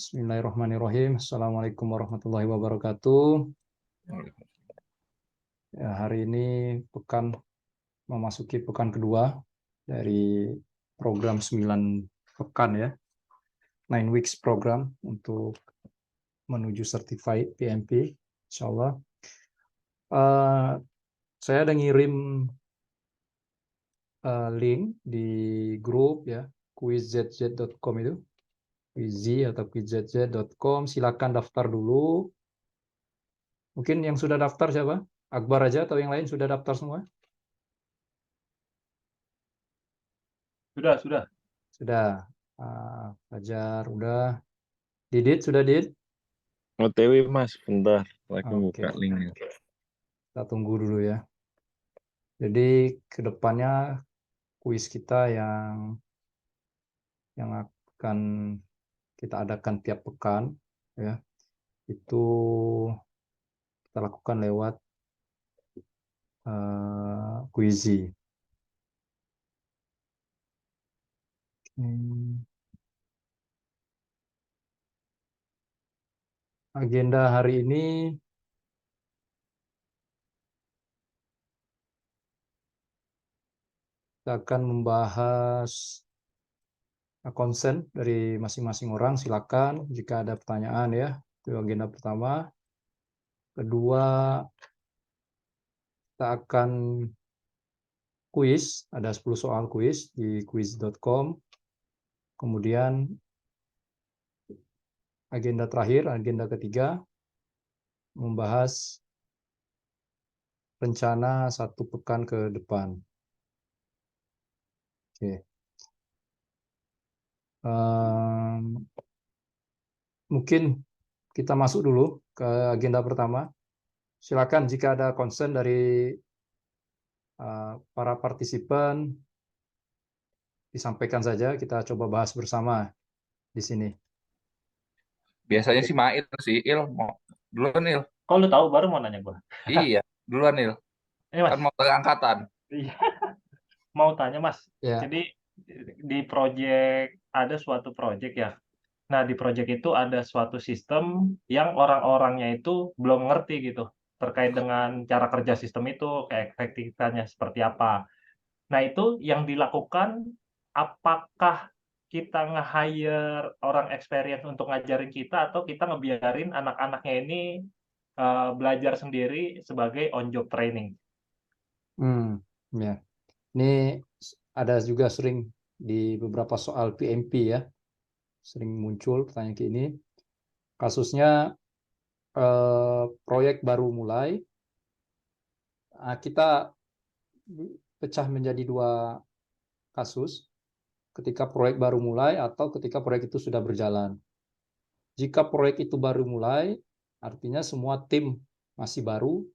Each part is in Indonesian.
Bismillahirrahmanirrahim. Assalamualaikum warahmatullahi wabarakatuh. Ya, hari ini memasuki pekan kedua dari program 9 pekan ya. 9 weeks program untuk menuju certified PMP. Insyaallah. Saya ada ngirim link di grup ya, quizzz.com itu. Quizzy atau quizzz.com. Silakan daftar dulu. Mungkin yang sudah daftar siapa? Akbar aja atau yang lain sudah daftar semua? Sudah. Sudah. Fajar udah. Didit sudah, Did? OTW Mas, bentar lagi Oke. buka linknya. Kita tunggu dulu ya. Jadi kedepannya kuis kita yang akan kita adakan tiap pekan ya, itu kita lakukan lewat Quizzy. Agenda hari ini kita akan membahas konsen dari masing-masing orang. Silakan jika ada pertanyaan ya. Itu agenda pertama. Kedua, kita akan kuis, ada 10 soal kuis di quiz.com. Kemudian agenda terakhir, agenda ketiga, membahas rencana 1 pekan ke depan. Oke. Mungkin kita masuk dulu ke agenda pertama. Silakan jika ada concern dari para partisipan, disampaikan saja, kita coba bahas bersama di sini. Biasanya sih Mail sih, mau duluan Il. Kok lu tahu baru mau nanya gua? Iya, duluan Il. Mas. Kan mau angkatan. Iya. Mau tanya Mas. Ya. Jadi di project ada suatu project ya. Nah, di project itu ada suatu sistem yang orang-orangnya itu belum ngerti gitu terkait dengan cara kerja sistem itu, kayak efektivitasnya seperti apa. Nah, itu yang dilakukan apakah kita nge-hire orang experience untuk ngajarin kita atau kita ngebiarin anak-anaknya ini belajar sendiri sebagai on job training. Ya. Ini ada juga sering di beberapa soal PMP ya, sering muncul pertanyaan kayak ini. Kasusnya proyek baru mulai, kita pecah menjadi 2 kasus, ketika proyek baru mulai atau ketika proyek itu sudah berjalan. Jika proyek itu baru mulai, artinya semua tim masih baru.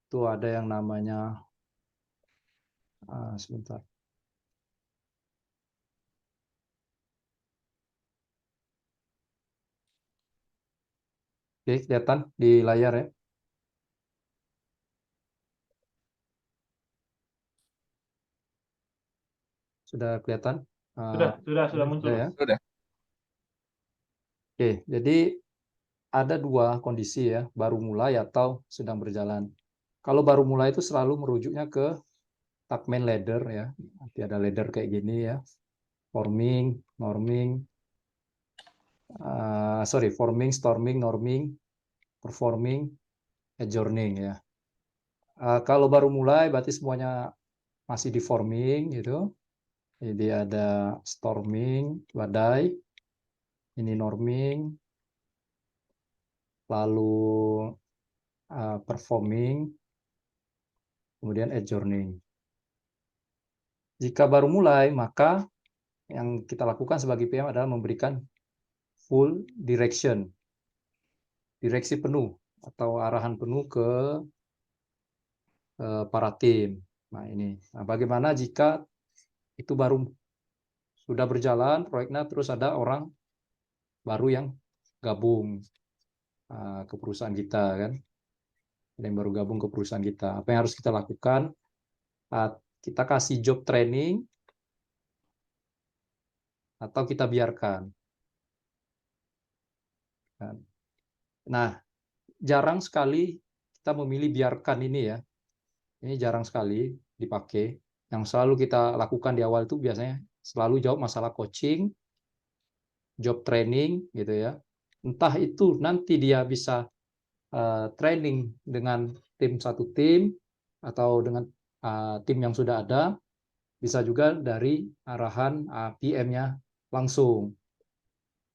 Itu ada yang namanya sebentar. Oke, kelihatan di layar ya. Sudah kelihatan? Sudah muncul. Ya. Sudah. Oke, jadi ada 2 kondisi ya, baru mulai atau sedang berjalan. Kalau baru mulai itu selalu merujuknya ke Tuckman ladder ya. Nanti ada ladder kayak gini ya. Forming, norming, forming, storming, norming, performing, adjourning ya. Kalau baru mulai berarti semuanya masih di forming gitu. Jadi ada storming, badai, ini norming, lalu performing, kemudian adjourning. Jika baru mulai, maka yang kita lakukan sebagai PM adalah memberikan full direction, direksi penuh atau arahan penuh ke para tim. Nah ini, bagaimana jika itu baru sudah berjalan proyeknya, terus ada orang baru yang gabung ke perusahaan kita kan, ada yang baru gabung ke perusahaan kita. Apa yang harus kita lakukan? Kita kasih job training atau kita biarkan. kan. Nah, jarang sekali kita memilih biarkan ini ya. Ini jarang sekali dipakai. Yang selalu kita lakukan di awal itu biasanya selalu jawab masalah coaching, job training gitu ya. Entah itu nanti dia bisa training dengan satu tim atau dengan tim yang sudah ada, bisa juga dari arahan PM-nya langsung.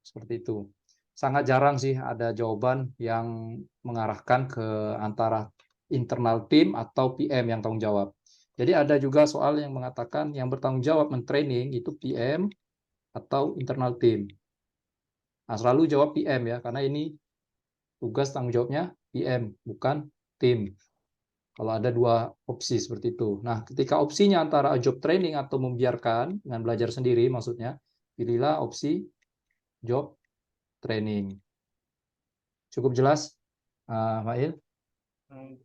Seperti itu. Sangat jarang sih ada jawaban yang mengarahkan ke antara internal tim atau PM yang tanggung jawab. Jadi ada juga soal yang mengatakan yang bertanggung jawab mentraining itu PM atau internal tim. Nah, selalu jawab PM ya, karena ini tugas tanggung jawabnya PM, bukan tim. Kalau ada dua opsi seperti itu. Nah, ketika opsinya antara job training atau membiarkan dengan belajar sendiri, maksudnya pilihlah opsi job training. Cukup jelas, Mail?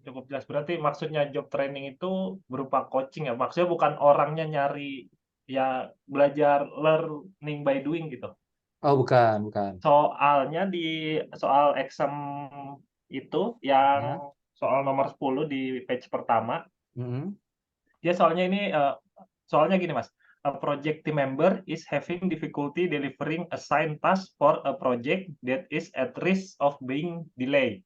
Cukup jelas. Berarti maksudnya job training itu berupa coaching ya? Maksudnya bukan orangnya nyari ya belajar learning by doing gitu. Oh, bukan, bukan. Soalnya di soal exam itu Ya. yang soal nomor 10 di page pertama, Mhm. dia soalnya ini soalnya gini Mas, a project team member is having difficulty delivering assigned task for a project that is at risk of being delayed.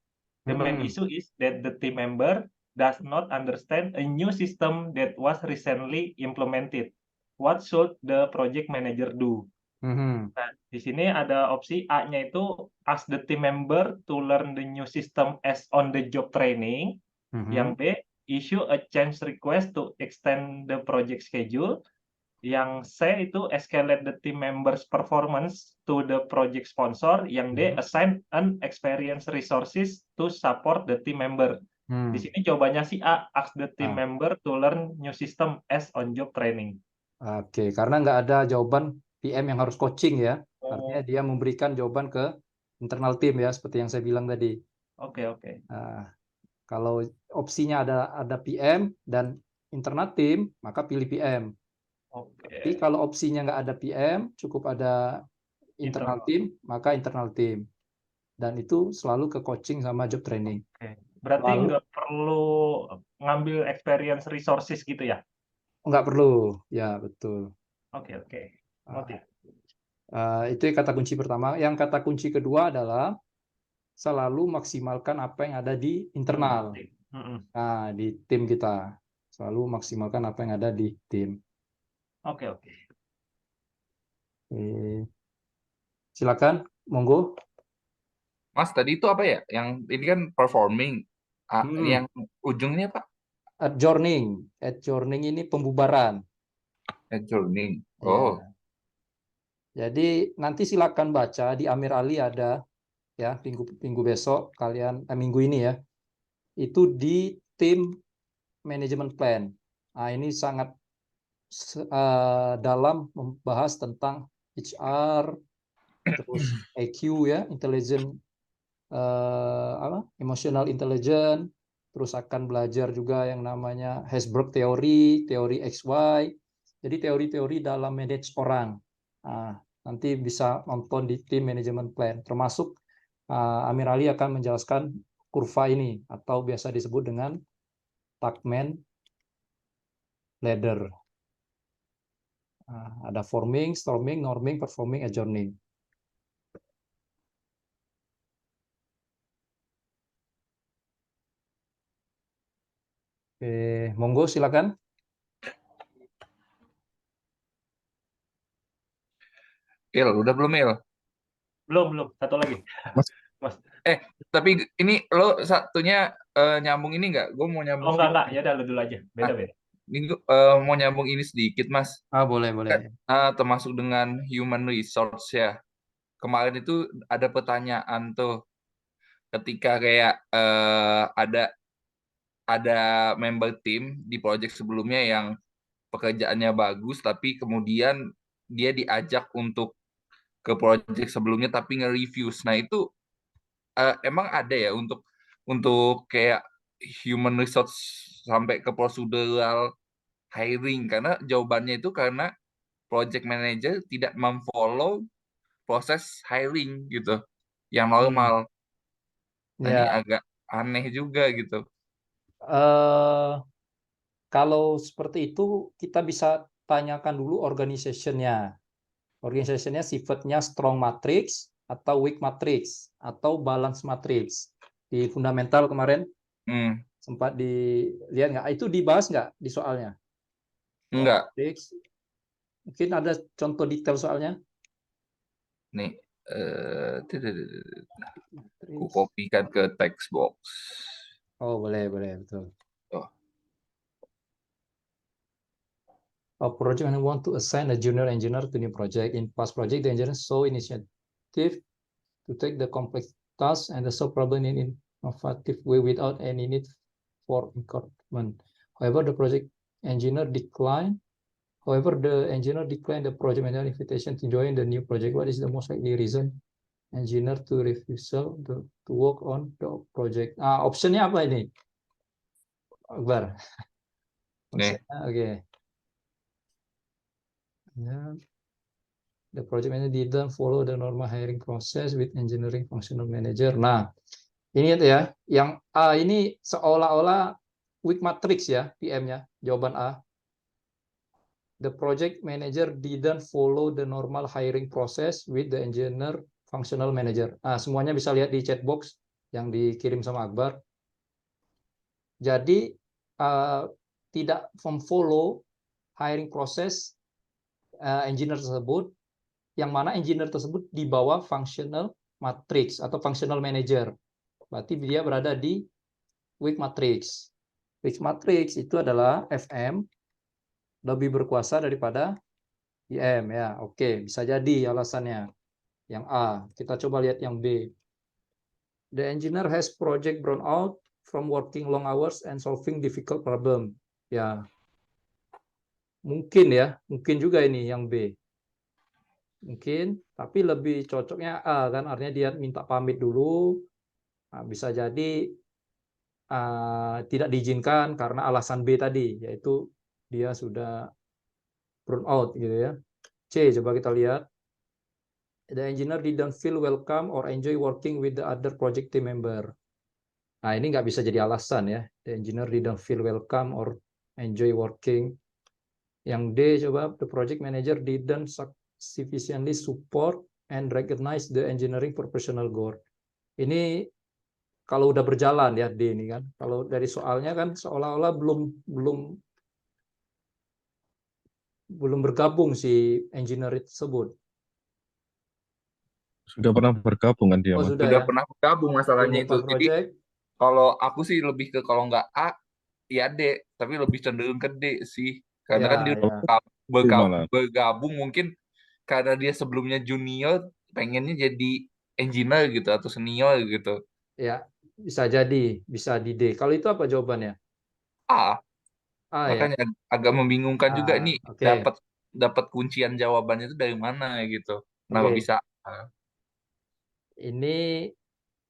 The main Mhm. issue is that the team member does not understand a new system that was recently implemented. What should the project manager do? Mhm. Nah, di sini ada opsi A-nya itu ask the team member to learn the new system as on the job training. Yang Mhm. B, issue a change request to extend the project schedule. Yang C itu escalate the team members performance to the project sponsor. Yang D, Mhm. assign an experienced resources to support the team member. Di Hmm. sini jawabannya si A, ask the team Ah, member to learn new system as on job training. Oke, karena nggak ada jawaban PM yang harus coaching ya. Artinya Oh, dia memberikan jawaban ke internal tim ya, seperti yang saya bilang tadi. oke. Nah, kalau opsinya ada PM dan internal tim, maka pilih PM. Tapi Oke. kalau opsinya nggak ada PM, cukup ada internal Internal. tim, maka internal tim. Dan itu selalu ke coaching sama job training. Oke. Berarti Lalu nggak perlu ngambil experience resources gitu ya? nggak perlu, ya betul. Oke. Ah, Noted. itu kata kunci pertama. Yang kata kunci kedua adalah selalu maksimalkan apa yang ada di internal. Mm-mm. Nah, di tim kita. Selalu maksimalkan apa yang ada di tim. Oke. Silakan, monggo. Mas, tadi itu apa ya? Yang ini kan performing. Hmm. Yang ujungnya Pak? Adjourning. Adjourning ini pembubaran. Adjourning. Ya. Oh, Jadi nanti silakan baca di Amir Ali ada ya minggu besok kalian minggu ini ya. Itu di tim management plan. Nah, ini sangat dalam membahas tentang HR, terus EQ ya, emotional intelligence, terus akan belajar juga yang namanya Herzberg teori, teori XY. Jadi teori-teori dalam manage orang. Nah, nanti bisa nonton di tim management plan. Termasuk Amir Ali akan menjelaskan kurva ini atau biasa disebut dengan Tuckman ladder. Ada forming, storming, norming, performing, adjourning. Oke, monggo silakan. Il, udah belum Il? Belum. Satu lagi. Mas. Mas. Tapi ini lo satunya nyambung ini nggak? Gue mau nyambung Oh, sedikit. enggak. Ya udah lu dulu aja. Beda. Ini mau nyambung ini sedikit, Mas. Boleh. Termasuk dengan human resource ya. Kemarin itu ada pertanyaan tuh, ketika kayak ada member tim di project sebelumnya yang pekerjaannya bagus, tapi kemudian dia diajak untuk ke project sebelumnya tapi nge-reviews. Nah itu emang ada ya untuk kayak human resource sampai ke prosedural hiring, karena jawabannya itu karena project manager tidak memfollow proses hiring gitu. yang normal. Nah, ini Ya, agak aneh juga gitu. eh, kalau seperti itu kita bisa tanyakan dulu organization-nya. Organization-nya sifatnya strong matrix atau weak matrix atau balance matrix. Di fundamental kemarin Hmm, sempat dilihat nggak? Itu dibahas nggak di soalnya? Strong enggak. matrix. Mungkin ada contoh detail soalnya. Nih, aku Matrix. kopikan ke text box. Oh, boleh, boleh, betul. Oh, A project and want to assign a junior engineer to new project. In past project, the engineer show initiative to take the complex task and the solve problem in innovative way without any need for encouragement. However, the project engineer declined. However, the engineer declined the project manager invitation to join the new project. What is the most likely reason engineer to refusal to work on the project? Optionnya apa ini, Akbar? nih. Optionnya, oke. Yeah. The project manager didn't follow the normal hiring process with engineering functional manager. Nah, ini ya, yang A ini seolah-olah weak matrix ya, PM-nya. Jawaban A. The project manager didn't follow the normal hiring process with the engineer functional manager. Semuanya bisa lihat di chat box yang dikirim sama Akbar. Jadi tidak memfollow hiring process engineer tersebut, yang mana engineer tersebut di bawah functional matrix atau functional manager. Berarti dia berada di weak matrix. Weak matrix itu adalah FM lebih berkuasa daripada IM ya. Oke, bisa jadi alasannya. Yang A. Kita coba lihat yang B. The engineer has project burn out from working long hours and solving difficult problem. Ya, mungkin juga ini yang B. Mungkin, tapi lebih cocoknya A kan, artinya dia minta pamit dulu. Bisa jadi tidak diizinkan karena alasan B tadi, yaitu dia sudah burn out gitu ya. C, coba kita lihat. The engineer didn't feel welcome or enjoy working with the other project team member. Nah, ini nggak bisa jadi alasan ya. The engineer didn't feel welcome or enjoy working. Yang D, coba, the project manager didn't sufficiently support and recognize the engineering professional goal. Ini kalau udah berjalan ya D ini kan. Kalau dari soalnya kan seolah-olah belum bergabung si engineer tersebut. Sudah pernah bergabung kan dia, Oh, Mas? sudah Sudah ya. pernah bergabung masalahnya itu. Beberapa Jadi project. kalau aku sih lebih ke kalau nggak A, ya D. Tapi lebih cenderung ke D sih. Karena kan dia Ya, ya. Malah. bergabung mungkin karena dia sebelumnya junior, pengennya jadi engineer gitu atau senior gitu. Ya, bisa jadi, bisa di D. Kalau itu apa jawabannya? A, Ya. makanya agak membingungkan juga nih Oke. dapat kuncian jawabannya itu dari mana gitu. Kenapa Oke. bisa A? Ini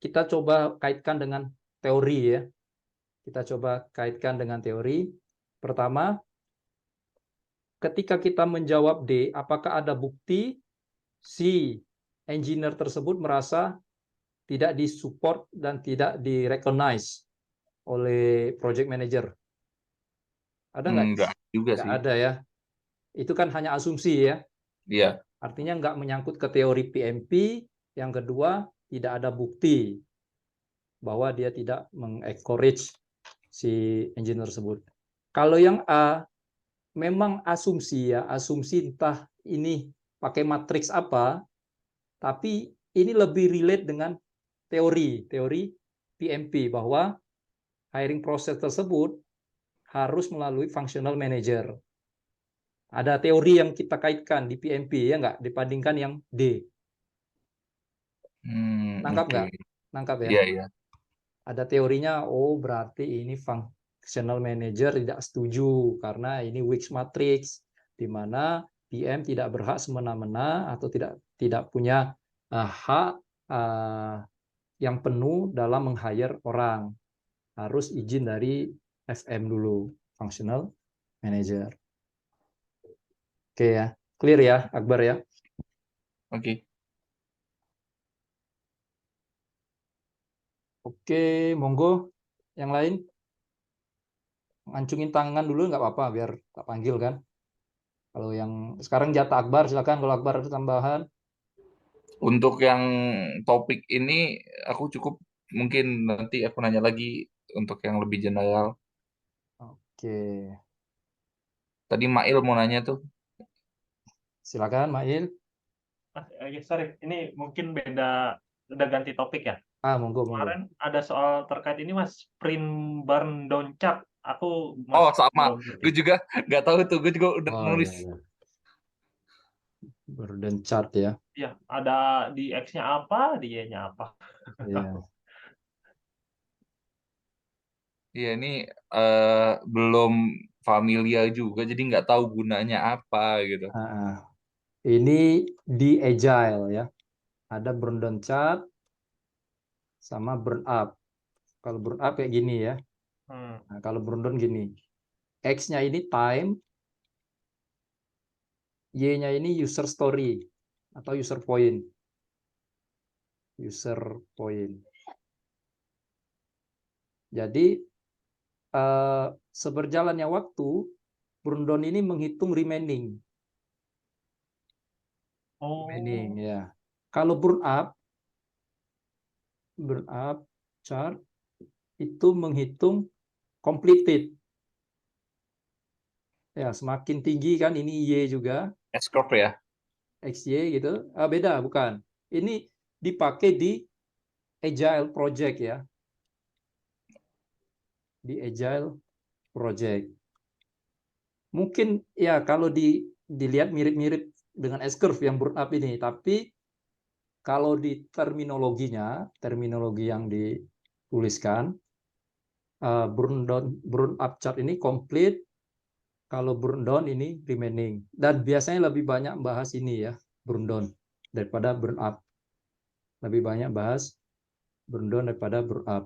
kita coba kaitkan dengan teori ya. Kita coba kaitkan dengan teori. Pertama, ketika kita menjawab D, apakah ada bukti si engineer tersebut merasa tidak disupport dan tidak direcognize oleh project manager? Ada nggak? Enggak juga Nggak sih. ada ya. Itu kan hanya asumsi ya. Iya. Artinya nggak menyangkut ke teori PMP. Yang kedua, tidak ada bukti bahwa dia tidak mengencourage si engineer tersebut. Kalau yang A, memang asumsi ya, asumsi entah ini pakai matriks apa, tapi ini lebih relate dengan teori PMP bahwa hiring proses tersebut harus melalui functional manager. Ada teori yang kita kaitkan di PMP ya nggak, dibandingkan yang D. Nangkap Oke. nggak? Nangkap ya? Iya, iya. Ada teorinya, oh berarti ini functional manager tidak setuju karena ini weak matrix, di mana PM tidak berhak semena-mena atau tidak punya hak yang penuh dalam meng-hire orang. Harus izin dari FM dulu, functional manager. Oke ya, clear ya Akbar ya? Oke. Oke, monggo. Yang lain, ngancungin tangan dulu nggak apa-apa, biar tak panggil kan. Kalau yang sekarang jatah Akbar, silakan. Kalau Akbar ada tambahan. Untuk yang topik ini aku cukup, mungkin nanti aku nanya lagi untuk yang lebih general. Oke, Tadi Mail mau nanya tuh. silakan, Mail. Sorry, ini mungkin beda, udah ganti topik ya. Monggo, monggo. Kemarin ada soal terkait ini Mas, sprint burn down chart. Aku Oh, masih sama. belum ngerti. Gue juga nggak tahu tuh. Gue juga udah Oh nulis. iya, iya. Burden chart ya. Ya, ada di X-nya apa, di Y-nya apa. Iya. Iya, ini belum familiar juga, jadi nggak tahu gunanya apa gitu. Ini di agile ya. Ada burn down chart sama burn up. Kalau burn up kayak gini ya. Nah, kalau burn down gini. X-nya ini time, Y-nya ini user story atau user point. User point. Jadi seberjalannya waktu, burn down ini menghitung remaining. Remaining Oh, ya. Kalau burn up chart itu menghitung completed. Ya, semakin tinggi kan ini Y juga, S-curve ya. XY gitu. Beda, bukan. Ini dipakai di Agile Project ya. Di Agile Project. Mungkin ya kalau dilihat mirip-mirip dengan S-curve yang burn up ini, tapi kalau di terminologi yang dituliskan, burn up chart ini complete, kalau burn down ini remaining. Dan biasanya lebih banyak bahas ini ya, burn down daripada burn up. Lebih banyak bahas burn down daripada burn up.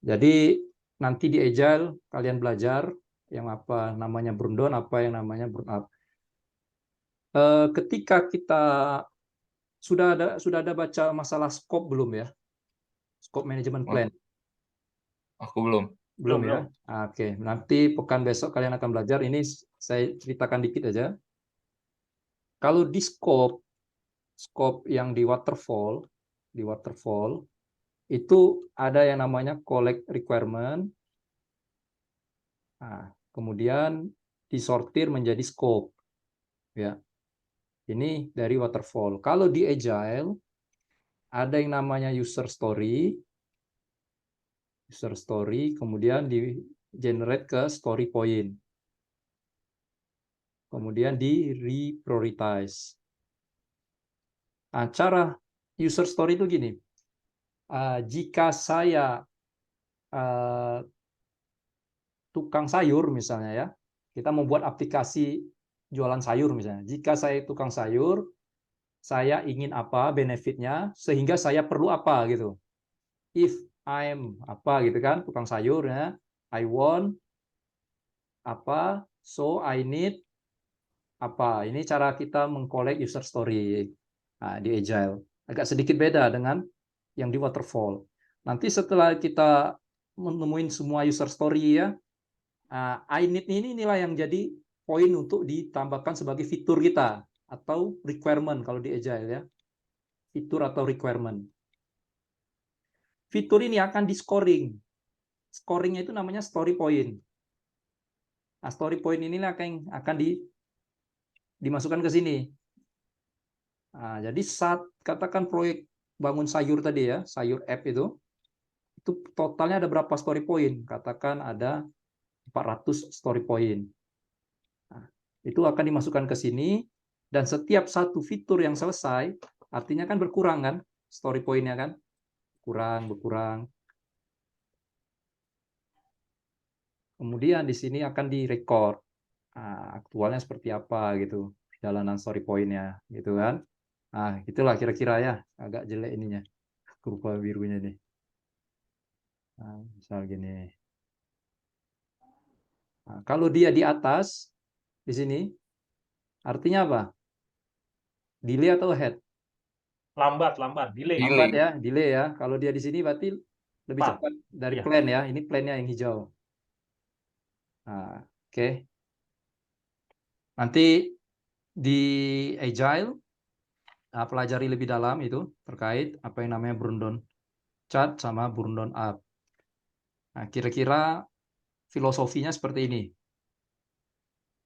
Jadi nanti di Agile kalian belajar yang apa namanya burn down, apa yang namanya burn up. Ketika kita sudah ada baca masalah scope belum ya? Scope management plan. Aku belum. Belum ya? belum. Oke, nanti pekan besok kalian akan belajar. Ini saya ceritakan dikit aja. Kalau di scope yang di waterfall itu ada yang namanya collect requirement. Nah, kemudian disortir menjadi scope. Ya, ini dari waterfall. Kalau di agile ada yang namanya user story, kemudian di generate ke story point. Kemudian di reprioritize. Nah, cara user story itu gini. Jika saya tukang sayur misalnya ya, kita membuat aplikasi jualan sayur misalnya. Jika saya tukang sayur, saya ingin apa benefitnya, sehingga saya perlu apa gitu. If I'm apa gitu kan, tukang sayur ya, I want apa, so I need apa. Ini cara kita mengkolek user story di Agile. Agak sedikit beda dengan yang di Waterfall. Nanti setelah kita menemuin semua user story ya, I need ini inilah yang jadi poin untuk ditambahkan sebagai fitur kita atau requirement kalau di Agile ya. Fitur atau requirement. Fitur ini akan di scoring. Scoringnya itu namanya story point. Nah, story point inilah yang akan dimasukkan ke sini. Nah, jadi saat katakan proyek bangun sayur tadi ya, sayur app itu totalnya ada berapa story point? Katakan ada 400 story point. Nah, itu akan dimasukkan ke sini, dan setiap satu fitur yang selesai, artinya kan berkurang kan story point-nya kan? Berkurang. Kemudian di sini akan direkord. Aktualnya seperti apa gitu, perjalanan story point-nya gitu kan. Nah, itulah kira-kira ya, agak jelek ininya, kurva birunya nih. Nah, misal gini. Nah, kalau dia di atas, di sini, artinya apa? Delay atau ahead? lambat, delay. Delay. Lambat ya, delay ya. Kalau dia di sini berarti lebih Cepat. cepat dari Iya. plan ya. Ini plannya yang hijau. Nah, oke. Nanti di Agile pelajari lebih dalam itu terkait apa yang namanya burn down chart sama burn down up. Nah, kira-kira filosofinya seperti ini.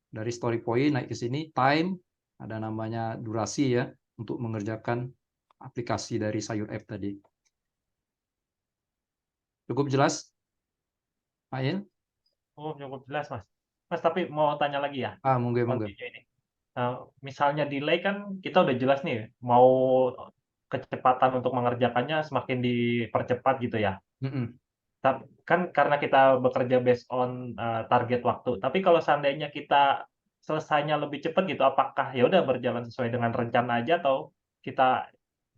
Dari story point naik ke sini, time, ada namanya durasi ya, untuk mengerjakan aplikasi dari Sayur App tadi. Cukup jelas, Mail? Oh, cukup jelas, Mas. Mas, tapi mau tanya lagi ya, Monggo. continue ini. Misalnya delay kan kita udah jelas nih, mau kecepatan untuk mengerjakannya semakin dipercepat gitu ya. Mm-mm. Kan karena kita bekerja based on target waktu. Tapi kalau seandainya kita selesainya lebih cepat gitu, apakah ya udah berjalan sesuai dengan rencana aja atau kita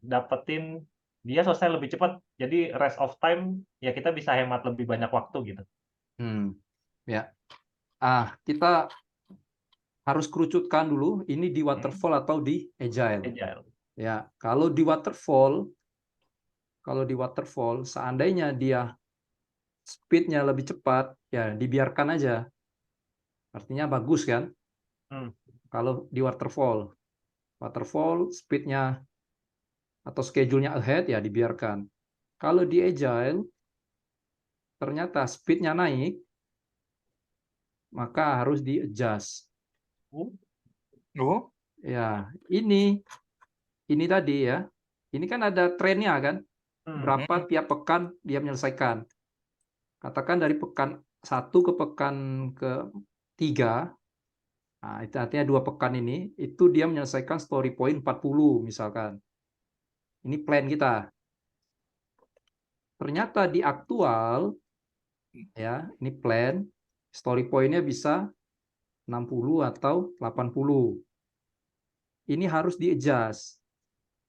dapetin dia selesai lebih cepat. Jadi rest of time ya kita bisa hemat lebih banyak waktu gitu. Ya. Kita harus kerucutkan dulu ini di waterfall atau di agile. Agile. Ya, kalau di waterfall seandainya dia speednya lebih cepat, ya dibiarkan aja. Artinya bagus kan? Kalau di waterfall speednya atau schedule-nya ahead, ya dibiarkan. Kalau di agile ternyata speednya naik, maka harus di-adjust. Oh, Ya, ini tadi ya. Ini kan ada trennya kan? Berapa tiap pekan dia menyelesaikan. Katakan dari pekan 1 ke pekan ke-3, nah, itu artinya 2 pekan ini, itu dia menyelesaikan story point 40 misalkan. Ini plan kita. Ternyata di aktual, ya, ini plan, story point-nya bisa 60 atau 80. Ini harus di-adjust.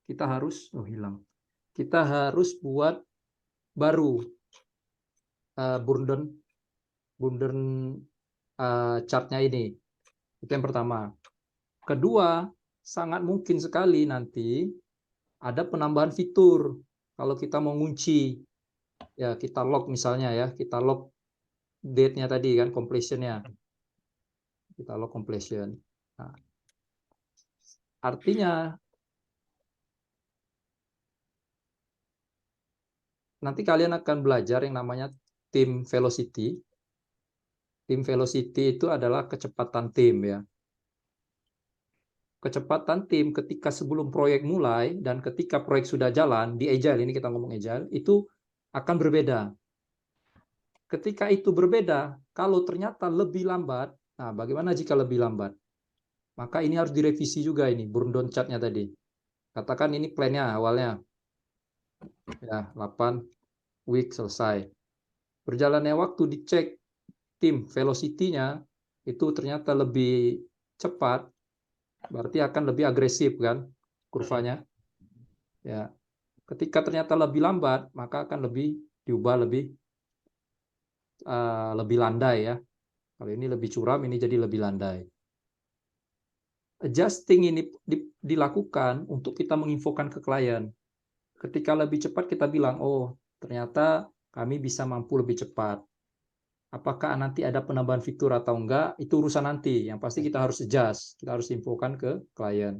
Kita harus, hilang. Kita harus buat baru burn down chart-nya ini. Itu yang pertama. Kedua, sangat mungkin sekali nanti ada penambahan fitur. Kalau kita mau ngunci, ya kita lock misalnya ya, kita lock date-nya tadi kan, completion-nya. Kita lock completion. Nah, artinya nanti kalian akan belajar yang namanya team velocity. Team velocity itu adalah kecepatan tim ya. Kecepatan tim ketika sebelum proyek mulai dan ketika proyek sudah jalan di agile, ini kita ngomong agile, itu akan berbeda. Ketika itu berbeda, kalau ternyata lebih lambat, nah bagaimana jika lebih lambat? Maka ini harus direvisi juga ini burn down chart-nya tadi. Katakan ini plan-nya awalnya ya 8 week selesai. Berjalannya waktu dicek tim velocity-nya itu ternyata lebih cepat, berarti akan lebih agresif kan kurvanya. Ya. Ketika ternyata lebih lambat, maka akan diubah lebih landai ya. Kalau ini lebih curam, ini jadi lebih landai. Adjusting ini dilakukan untuk kita menginfokan ke klien. Ketika lebih cepat kita bilang, oh ternyata kami bisa mampu lebih cepat. Apakah nanti ada penambahan fitur atau enggak, itu urusan nanti. Yang pasti kita harus adjust, kita harus infokan ke klien.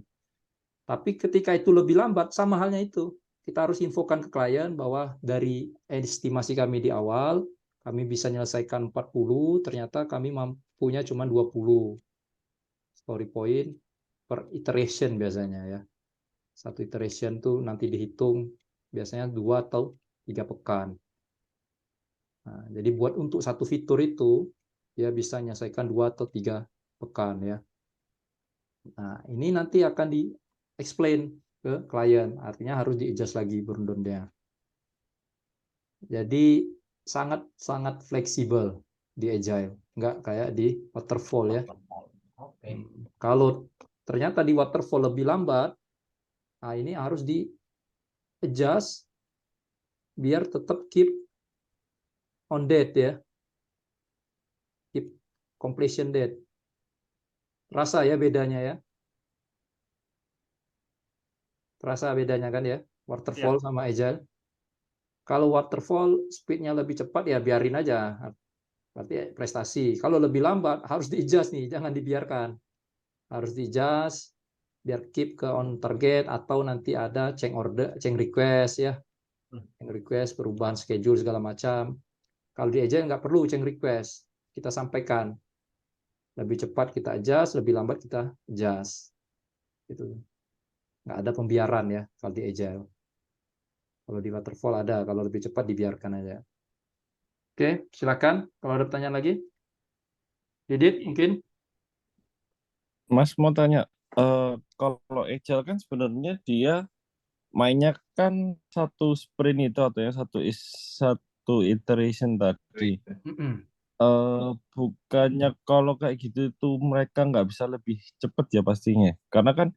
Tapi ketika itu lebih lambat, sama halnya itu. Kita harus infokan ke klien bahwa dari estimasi kami di awal, kami bisa menyelesaikan 40, ternyata kami mampunya cuma 20. Story point per iteration biasanya ya. Satu iteration tuh nanti dihitung biasanya 2 atau 3 pekan. Nah, jadi buat untuk satu fitur itu, dia bisa menyelesaikan 2 atau 3 pekan ya. Nah, ini nanti akan di-explain ke klien, artinya harus di-adjust lagi burn down-nya. Jadi sangat fleksibel di agile, nggak kayak di waterfall ya. Kalau ternyata di waterfall lebih lambat, nah ini harus di-adjust biar tetap keep on date ya, keep completion date. Rasa ya bedanya ya. Terasa bedanya kan ya, Ya, waterfall sama agile. Kalau waterfall speednya lebih cepat ya biarin aja, berarti prestasi. Kalau lebih lambat harus di-adjust nih, jangan dibiarkan. Harus di-adjust biar keep ke on target atau nanti ada change order, change request ya. Change request, perubahan schedule segala macam. Kalau di agile nggak perlu change request, kita sampaikan. Lebih cepat kita adjust, lebih lambat kita adjust. Gitu. Nggak ada pembiaran ya kalau di agile. Kalau di waterfall ada, kalau lebih cepat dibiarkan aja. Oke, silakan. Kalau ada pertanyaan lagi, Didit mungkin. Mas mau tanya, kalau Agile kan sebenarnya dia mainnya kan satu sprint itu atau ya satu iteration tadi. Mm-mm. Bukannya kalau kayak gitu itu mereka nggak bisa lebih cepat ya pastinya. Karena kan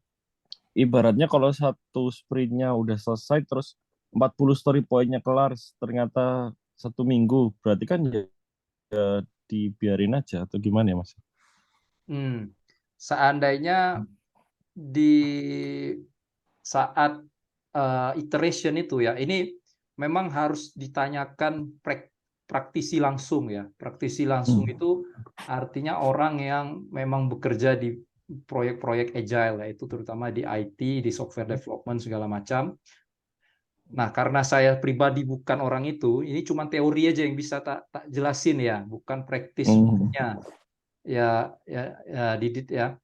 ibaratnya kalau satu sprintnya udah selesai terus 40 story point-nya kelar ternyata 1 minggu, berarti kan ya dibiarin aja atau gimana ya Mas? Seandainya di saat iteration itu ya, ini memang harus ditanyakan praktisi langsung ya. Praktisi langsung itu artinya orang yang memang bekerja di proyek-proyek agile, yaitu terutama di IT, di software development segala macam. Nah, karena saya pribadi bukan orang itu, ini cuma teori aja yang bisa tak jelasin ya, bukan praktisnya. Ya, Didit ya.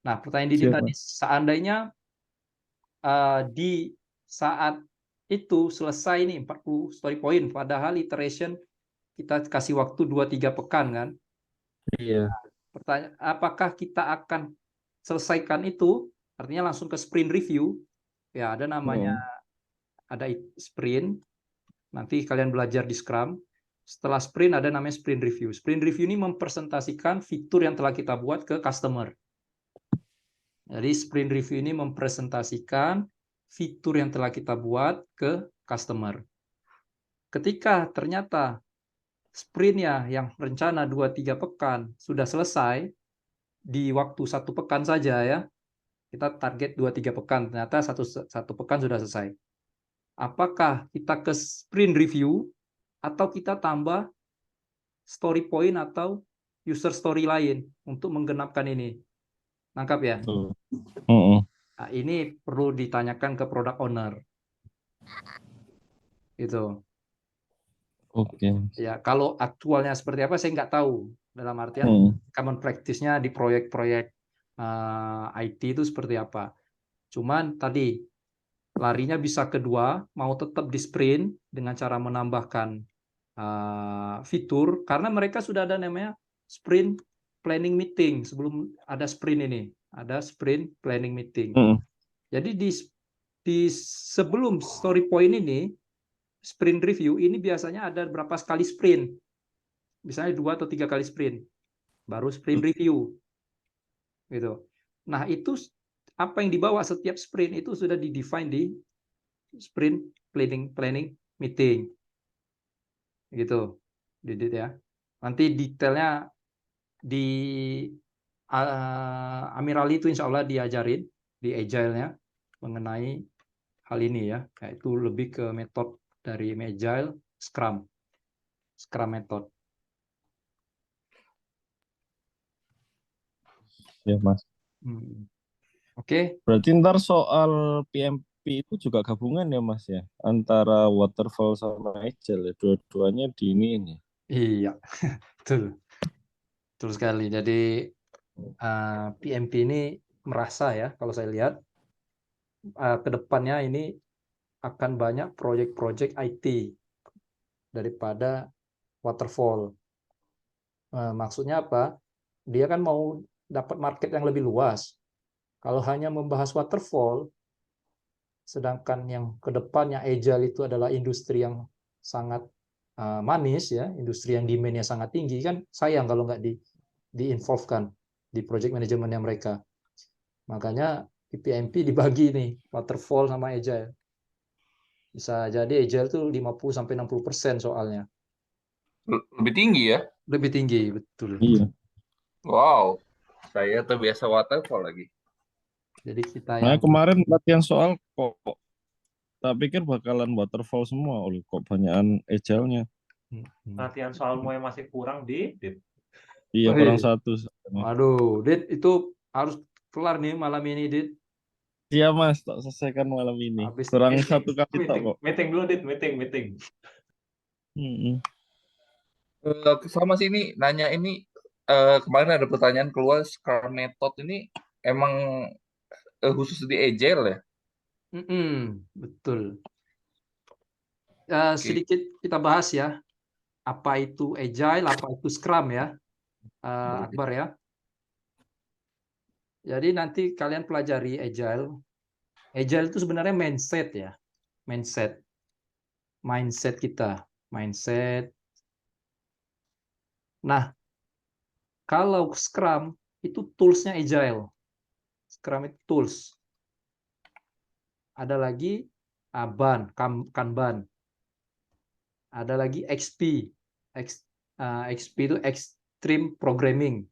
Nah, pertanyaan Didit Siap, tadi, Mas. seandainya di saat itu selesai nih 40 story point, padahal iteration kita kasih waktu 2-3 pekan kan. Iya. Pertanyaan, apakah kita akan selesaikan itu? Artinya langsung ke sprint review. Ya, ada namanya ada sprint. Nanti kalian belajar di Scrum. Setelah sprint ada namanya sprint review. Sprint review ini mempresentasikan fitur yang telah kita buat ke customer. Jadi sprint review ini mempresentasikan fitur yang telah kita buat ke customer. Ketika ternyata sprintnya yang rencana 2-3 pekan sudah selesai di waktu 1 pekan saja ya, kita target 2-3 pekan, ternyata satu pekan sudah selesai. Apakah kita ke sprint review atau kita tambah story point atau user story lain untuk menggenapkan ini? Nangkap ya? Nah, ini perlu ditanyakan ke product owner. Gitu. Oke. Ya, kalau aktualnya seperti apa saya nggak tahu. Dalam artian common practice-nya di proyek-proyek IT itu seperti apa. Cuman tadi larinya bisa kedua, mau tetap di sprint dengan cara menambahkan fitur, karena mereka sudah ada namanya sprint planning meeting sebelum ada sprint ini. Ada sprint planning meeting. Jadi di sebelum story point ini, sprint review ini biasanya ada berapa kali sprint. Misalnya 2 atau 3 kali sprint. Baru sprint review. Gitu. Nah, itu apa yang dibawa setiap sprint itu sudah di-define di sprint planning meeting. Gitu. Didit ya. Nanti detailnya di Amirali itu insya Allah diajarin di agile-nya mengenai hal ini ya, yaitu lebih ke metode dari agile, Scrum method. Ya, Mas. Oke. Berarti ntar soal PMP itu juga gabungan ya, Mas ya? Antara waterfall sama agile ya, dua-duanya di ini. Iya, betul. Betul sekali. Jadi PMP ini merasa ya, kalau saya lihat ke depannya ini akan banyak proyek-proyek IT daripada waterfall. Maksudnya apa? Dia kan mau dapat market yang lebih luas. Kalau hanya membahas waterfall, sedangkan yang ke depannya agile itu adalah industri yang sangat manis ya, industri yang demand-nya sangat tinggi, kan sayang kalau nggak di-involve-kan di project manajemennya mereka. Makanya di PMP dibagi nih, waterfall sama agile. Bisa jadi agile tuh 50-60% soalnya. Lebih tinggi ya? Lebih tinggi, betul. Iya. Wow, saya terbiasa waterfall lagi. Jadi kita Nah, yang kemarin latihan soal kok tak pikir bakalan waterfall semua, oleh kok banyakan agile-nya. Latihan soalmu yang masih kurang di. Iya, kurang Wih, satu. waduh, Dit, itu harus kelar nih malam ini, Dit. Iya Mas, tak selesaikan malam ini. Habis Kurang Meeting, satu kali tak meeting, kok. meeting dulu, Dit, meeting. Mm-mm. Sama sih ini nanya ini kemarin ada pertanyaan keluar Scrum Method ini emang khusus di Agile ya? Betul. Oke. Sedikit kita bahas ya, apa itu Agile, apa itu Scrum ya, Boleh. Akbar ya. Jadi nanti kalian pelajari Agile. Agile itu sebenarnya mindset ya, mindset kita, mindset. Nah, kalau Scrum itu tools-nya Agile. Scrum itu tools. Ada lagi Kanban. Ada lagi XP. XP itu Extreme Programming.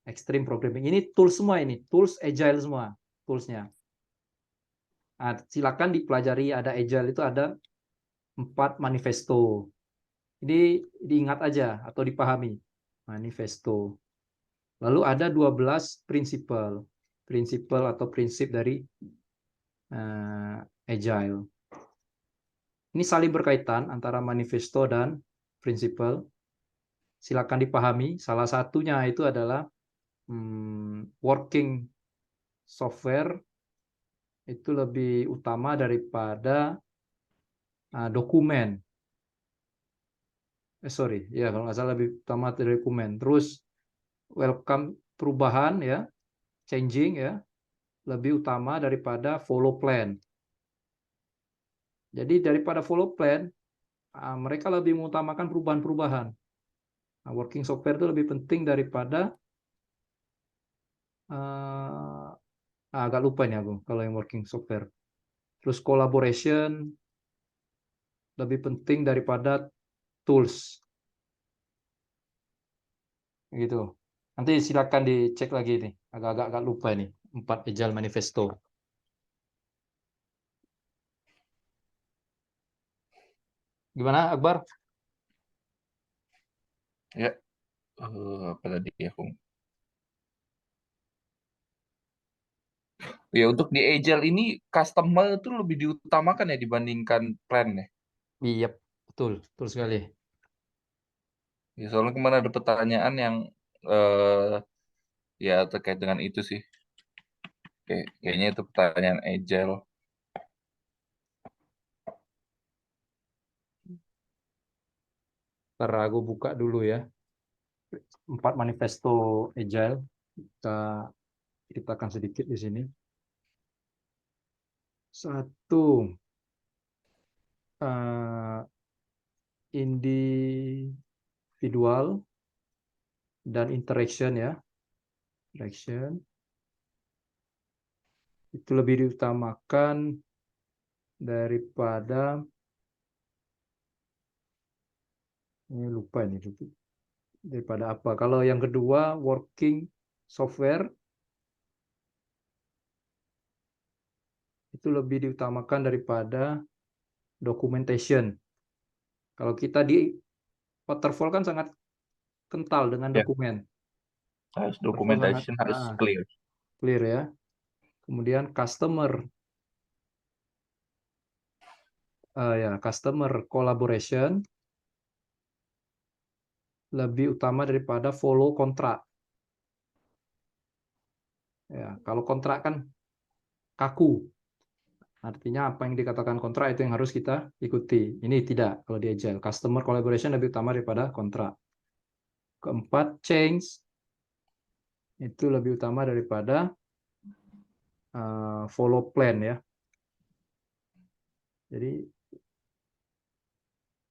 Extreme Programming. Ini tools semua ini. Tools Agile semua. Toolsnya. Nah, silakan dipelajari. Ada Agile itu ada 4 manifesto. Ini diingat aja atau dipahami. Manifesto. Lalu ada 12 prinsipal. Prinsipal atau prinsip dari Agile. Ini saling berkaitan antara manifesto dan prinsipal. Silakan dipahami. Salah satunya itu adalah working software itu lebih utama daripada dokumen. Sorry, ya kalau nggak salah lebih utama dari dokumen. Terus welcome perubahan ya, changing ya, lebih utama daripada follow plan. Jadi daripada follow plan, mereka lebih mengutamakan perubahan-perubahan. Working software itu lebih penting daripada agak lupa nih aku kalau yang working software. Terus collaboration lebih penting daripada tools. Gitu. Nanti silakan dicek lagi nih. Agak-agak lupa nih. 4 Agile Manifesto. Gimana Akbar? Ya. Apa tadi aku? Ya untuk di Agile ini customer itu lebih diutamakan ya dibandingkan plan ya. Iya, betul. Betul sekali. Ya soalnya kemarin ada pertanyaan yang eh ya terkait dengan itu sih. Kayaknya itu pertanyaan Agile. Ntar aku buka dulu ya. 4 manifesto Agile. Kita ceritakan sedikit di sini. Satu, individual dan interaction ya. Interaction. Itu lebih diutamakan daripada ini lupa ini daripada apa. Kalau yang kedua working software itu lebih diutamakan daripada documentation. Kalau kita di waterfall kan sangat kental dengan Ya, dokumen. harus Waterfall sangat documentation harus clear. clear ya. Kemudian customer collaboration lebih utama daripada follow kontrak. Ya, kalau kontrak kan kaku. Artinya apa yang dikatakan kontrak itu yang harus kita ikuti. Ini tidak kalau di Agile. Customer collaboration lebih utama daripada kontrak. Keempat, change itu lebih utama daripada follow plan ya. Jadi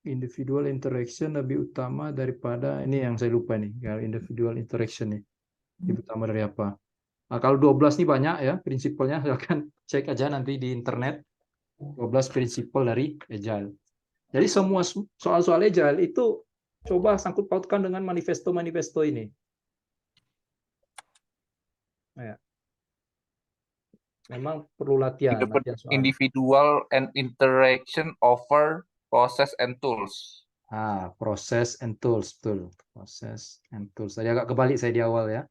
individual interaction lebih utama daripada ini yang saya lupa nih. Individual interaction nih. Lebih utama dari apa? Nah, kalau 12 nih banyak ya prinsipalnya. Silahkan cek aja nanti di internet. 12 prinsipal dari Agile. Jadi semua soal-soal Agile itu coba sangkut pautkan dengan manifesto-manifesto ini. Ya. Memang perlu latihan soal. Individual and interaction over process and tools. Proses and tools, betul. Proses and tools. Tadi agak kebalik saya di awal ya.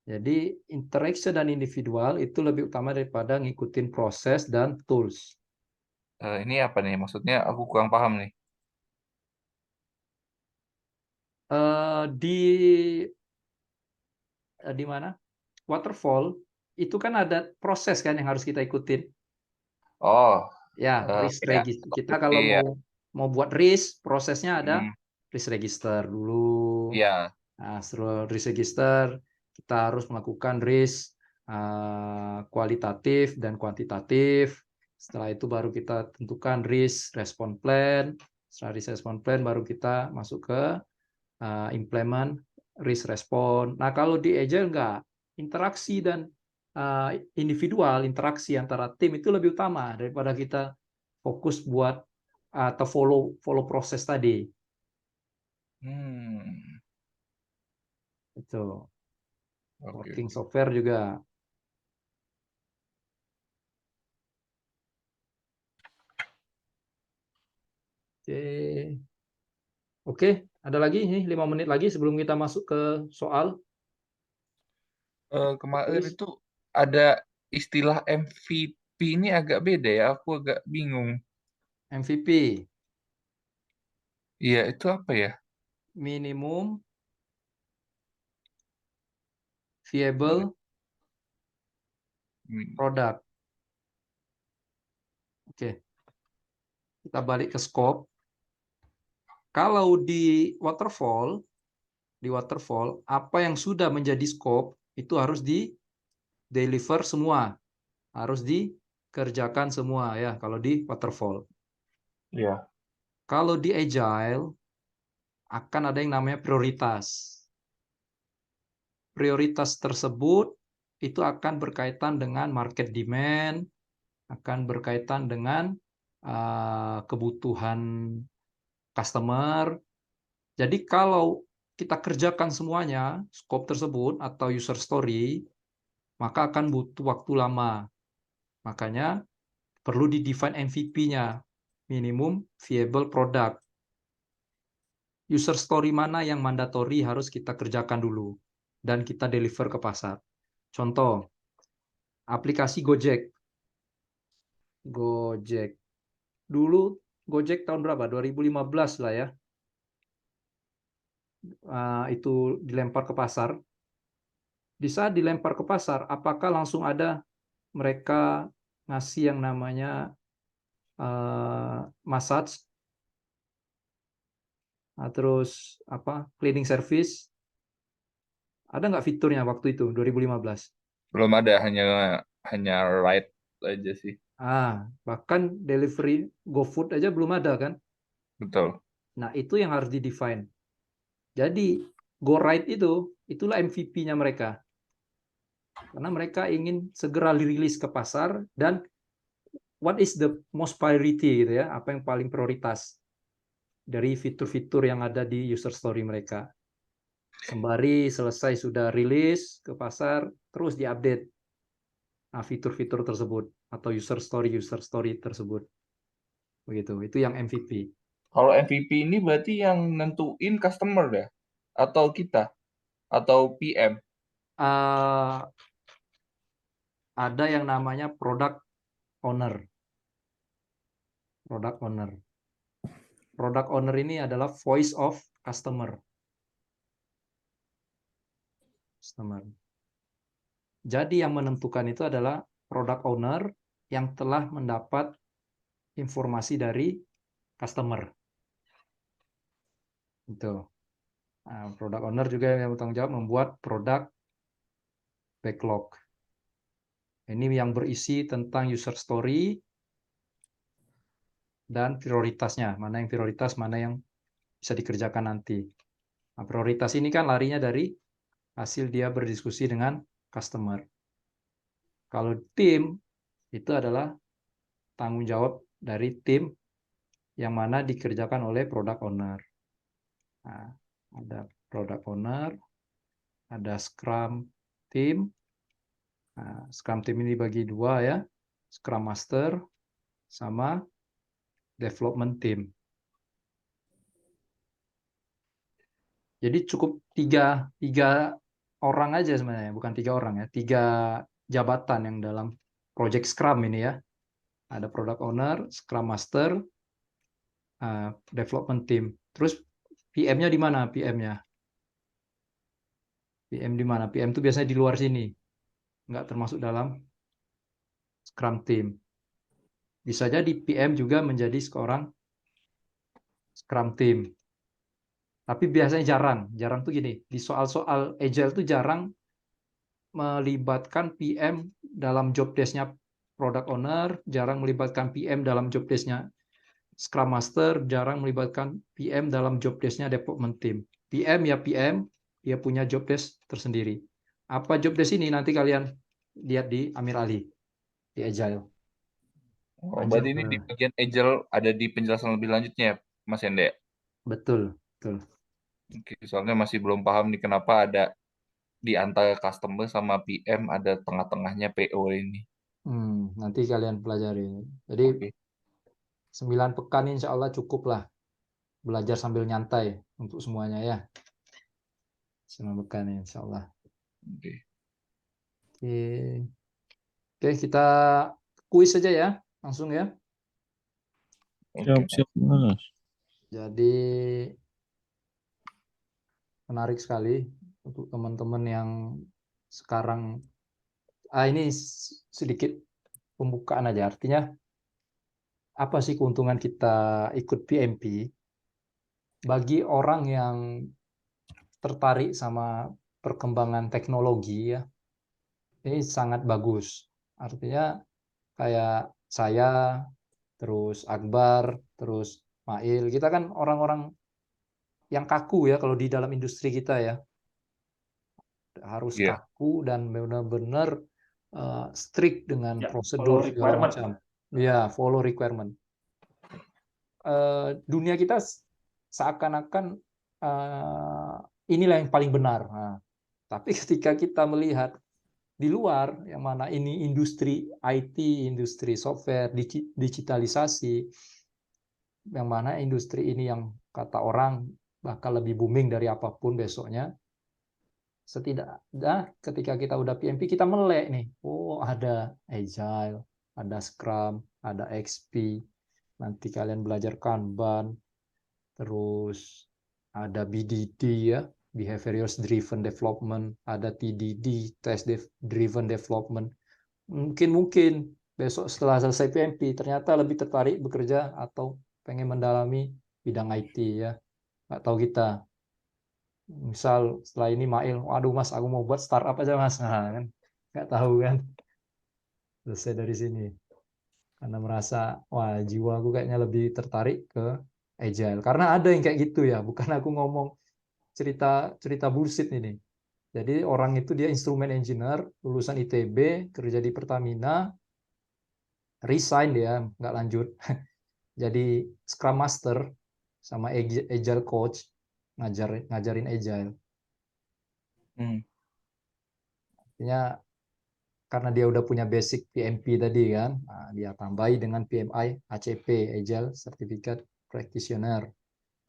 Jadi interaction dan individual itu lebih utama daripada ngikutin proses dan tools. Ini apa nih? Maksudnya aku kurang paham nih. Di mana? Waterfall itu kan ada proses kan yang harus kita ikutin. Oh, Ya, risk kayak register. Kita kalau iya. mau buat risk, prosesnya ada Hmm, risk register dulu. iya. Nah, setelah risk register, kita harus melakukan risk kualitatif dan kuantitatif. Setelah itu baru kita tentukan risk response plan. Setelah risk response plan baru kita masuk ke implement risk response. Nah, kalau di Agile enggak, interaksi dan individual, interaksi antara tim itu lebih utama daripada kita fokus buat atau follow proses tadi. Hmm, Itu oke. working software juga. Oke, ada lagi nih 5 menit lagi sebelum kita masuk ke soal. Kemarin Tulis itu ada istilah MVP ini agak beda ya. Aku agak bingung. MVP, Iya, itu apa ya? minimum viable Hmm, product. Oke, kita balik ke scope. Kalau di waterfall, apa yang sudah menjadi scope itu harus di deliver semua, harus dikerjakan semua ya kalau di waterfall. Iya. Kalau di agile akan ada yang namanya prioritas. Prioritas tersebut itu akan berkaitan dengan market demand, akan berkaitan dengan kebutuhan customer. Jadi kalau kita kerjakan semuanya, scope tersebut atau user story, maka akan butuh waktu lama. Makanya perlu di-define MVP-nya, minimum viable product. User story mana yang mandatory harus kita kerjakan dulu dan kita deliver ke pasar. Contoh, aplikasi Gojek. Gojek. Dulu Gojek tahun berapa? 2015 lah ya. Itu dilempar ke pasar. Di saat dilempar ke pasar, apakah langsung ada mereka ngasih yang namanya massage, terus cleaning service? Ada nggak fiturnya waktu itu 2015? Belum ada, hanya right aja sih. Bahkan delivery GoFood aja belum ada kan? Betul. Nah, itu yang harus di-define. Jadi, go right itulah MVP-nya mereka. Karena mereka ingin segera rilis ke pasar dan what is the most priority gitu ya, apa yang paling prioritas dari fitur-fitur yang ada di user story mereka. Sembari selesai sudah rilis ke pasar, terus diupdate fitur-fitur tersebut atau user story tersebut. Begitu. Itu yang MVP. Kalau MVP ini berarti yang nentuin customer ya? Atau kita? Atau PM? Ada yang namanya product owner. Product owner. Product owner ini adalah voice of customer. Jadi yang menentukan itu adalah product owner yang telah mendapat informasi dari customer. Itu. Product owner juga yang bertanggung jawab membuat produk backlog. Ini yang berisi tentang user story dan prioritasnya. Mana yang prioritas, mana yang bisa dikerjakan nanti. Nah, prioritas ini kan larinya dari hasil dia berdiskusi dengan customer. Kalau tim, itu adalah tanggung jawab dari tim yang mana dikerjakan oleh product owner. Nah, ada product owner, ada scrum team, Nah, Scrum Team ini dibagi dua ya, Scrum Master sama Development Team. Jadi cukup tiga orang aja sebenarnya, bukan 3 orang ya, 3 jabatan yang dalam Project Scrum ini ya. Ada Product Owner, Scrum Master, Development Team. Terus PM-nya di mana? PM-nya? PM di mana? PM itu biasanya di luar sini, nggak termasuk dalam Scrum Team. Bisa jadi PM juga menjadi seorang Scrum Team. Tapi biasanya jarang tuh gini, di soal-soal Agile tuh jarang melibatkan PM dalam job desk-nya Product Owner, jarang melibatkan PM dalam job desk-nya Scrum Master, jarang melibatkan PM dalam job desk-nya Development Team. PM ya PM, dia punya job desk tersendiri. Apa job desk ini nanti kalian lihat di Amir Ali, di Agile. Oh, Agile, berarti ini di bagian Agile ada di penjelasan lebih lanjutnya ya, Mas Ende? betul, betul. Oke, soalnya masih belum paham nih kenapa ada di antara customer sama PM ada tengah-tengahnya PO ini. Nanti kalian pelajari. Jadi Oke. 9 pekan insya Allah cukup lah belajar sambil nyantai untuk semuanya ya. 9 pekan insya Allah. Oke. Oke. Oke, kita kuis saja ya, langsung ya. Oke. Siap, Mas. Jadi menarik sekali untuk teman-teman yang sekarang ini sedikit pembukaan aja. Artinya apa sih keuntungan kita ikut PMP? Bagi orang yang tertarik sama perkembangan teknologi ya, ini sangat bagus. Artinya kayak saya, terus Akbar, terus Mail, kita kan orang-orang yang kaku ya kalau di dalam industri kita ya. Harus Iya. kaku dan benar-benar strict dengan Ya, prosedur follow segala requirement. macam. Ya, follow requirement. Dunia kita seakan-akan inilah yang paling benar. Nah, tapi ketika kita melihat di luar, yang mana ini industri IT, industri software, digitalisasi, yang mana industri ini yang kata orang bakal lebih booming dari apapun besoknya, setidaknya ketika kita udah PMP, kita melek nih, oh ada Agile, ada Scrum, ada XP, nanti kalian belajar Kanban, terus ada BDD ya, Behaviors Driven Development, ada TDD, Test Driven Development. Mungkin besok setelah selesai PMP ternyata lebih tertarik bekerja atau pengen mendalami bidang IT ya. Nggak tahu kita. Misal setelah ini Mail, waduh Mas, aku mau buat startup aja Mas. Nah, kan nggak tahu kan. Selesai dari sini. Karena merasa, wah jiwa aku kayaknya lebih tertarik ke Agile. Karena ada yang kayak gitu ya, bukan aku ngomong cerita bullshit ini. Jadi orang itu dia instrumen engineer, lulusan ITB, kerja di Pertamina, resign dia, nggak lanjut. Jadi Scrum Master sama Agile Coach, ngajarin Agile. Hmm. Artinya karena dia udah punya basic PMP tadi kan, nah, dia tambahi dengan PMI ACP, Agile Certificate Practitioner.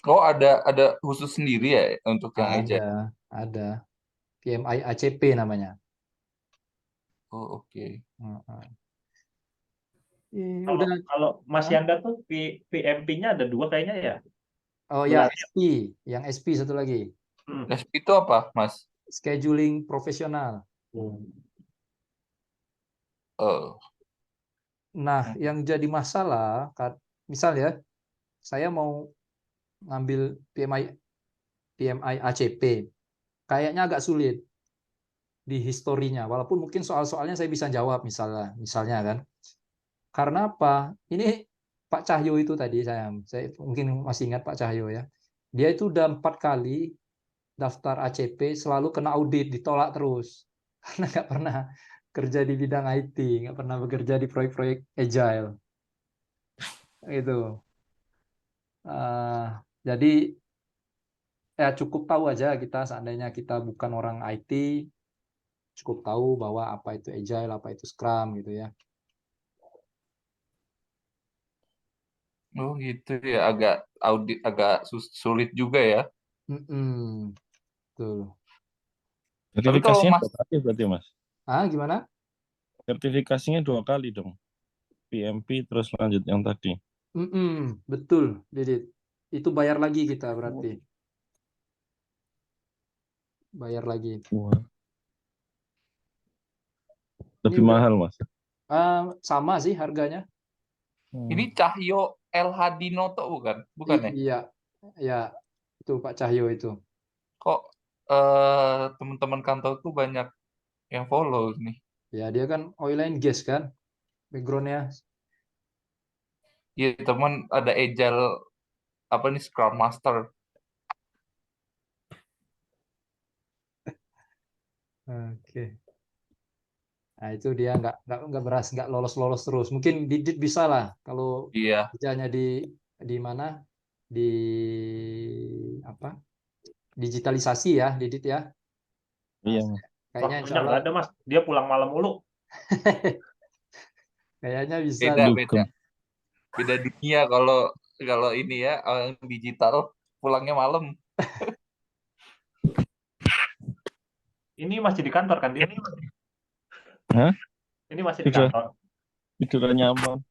Oh, ada khusus sendiri ya untuk yang Agile. Ada PMI ACP namanya. Oh, oke. Kalau Udah. kalau Mas Hah? Yanda tuh PMP-nya ada 2 kayaknya ya. Oh ya, Gelar. SP, yang SP satu lagi, Itu apa, Mas? scheduling profesional. Oh. Nah, yang jadi masalah, misal ya, saya mau ngambil PMI ACP, kayaknya agak sulit di historinya, walaupun mungkin soal-soalnya saya bisa jawab misalnya kan. Karena apa? Ini Pak Cahyo itu tadi saya mungkin masih ingat Pak Cahyo ya. Dia itu udah 4 kali daftar ACP selalu kena audit, ditolak terus karena nggak pernah kerja di bidang IT, nggak pernah bekerja di proyek-proyek agile itu. Jadi ya cukup tahu aja kita seandainya kita bukan orang IT, cukup tahu bahwa apa itu agile, apa itu scrum gitu ya. Oh gitu ya, agak audit agak sulit juga ya. Mm-mm, betul. Tapi kalau Sertifikasinya Mas, 2 kali berarti Mas. Gimana? Sertifikasinya 2 kali dong. PMP terus lanjut yang tadi. Betul, Didit. Itu bayar lagi kita berarti. Bayar lagi. Wah, Ini lebih udah mahal Mas. sama sih harganya. ini Hmm. Cahyo El Hadinoto bukan? Bukan ya? Iya, ya itu Pak Cahyo itu. Kok teman-teman kantor tuh banyak yang follow nih. Ya dia kan oil and gas kan, backgroundnya. Iya teman ada Agile apa nih Scrum Master. Oke. Nah itu dia nggak lolos terus. Mungkin Didit bisa lah kalau Iya. kerjanya di mana di apa digitalisasi ya Didit ya. Nah, Iya Mas. kayaknya insya Waktunya Allah nggak ada, Mas. Dia pulang malam mulu. kayaknya bisa Beda nih. beda Dugem. beda dunia kalau kalau ini ya orang digital pulangnya malam. Ini masih di kantor kan dia? Hah? Ini masih di Sudah kantor. tidur nyaman.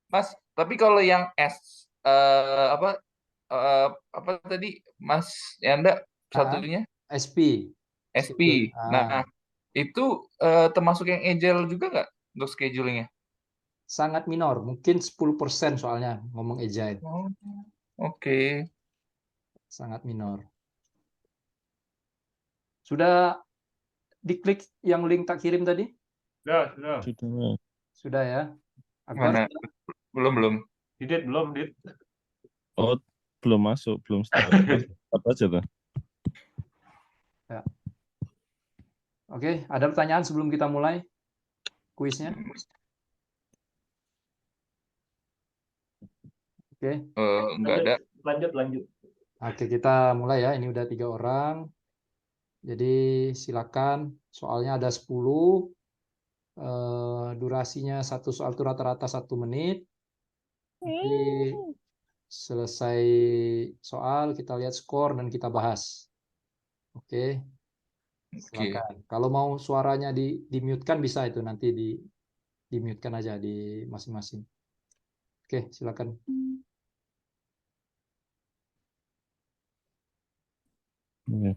Mas, tapi kalau yang apa eh, apa tadi Mas Yanda Ah, satunya SP SP. schedule. Nah, itu termasuk yang agile juga nggak untuk schedulingnya? Sangat minor, mungkin 10% soalnya ngomong agile, Oh, oke. sangat minor. Sudah diklik yang link tak kirim tadi? Sudah. Sudah Mas. Sudah ya. Akbar Mana? sudah? Belum belum. Didit belum, Dit. Oh, belum masuk, belum start. Start aja tuh. Ya. Oke, ada pertanyaan sebelum kita mulai kuisnya? Oke. Nggak Lanjut, ada. lanjut. Oke, kita mulai ya. Ini udah 3 orang. Jadi silakan. Soalnya ada 10. Durasinya satu soal itu rata-rata 1 menit. Nanti selesai soal, kita lihat skor dan kita bahas. Oke, Oke. silakan. Kalau mau suaranya di mute kan bisa itu nanti di mute kan aja di masing-masing. Oke, silakan. Iya.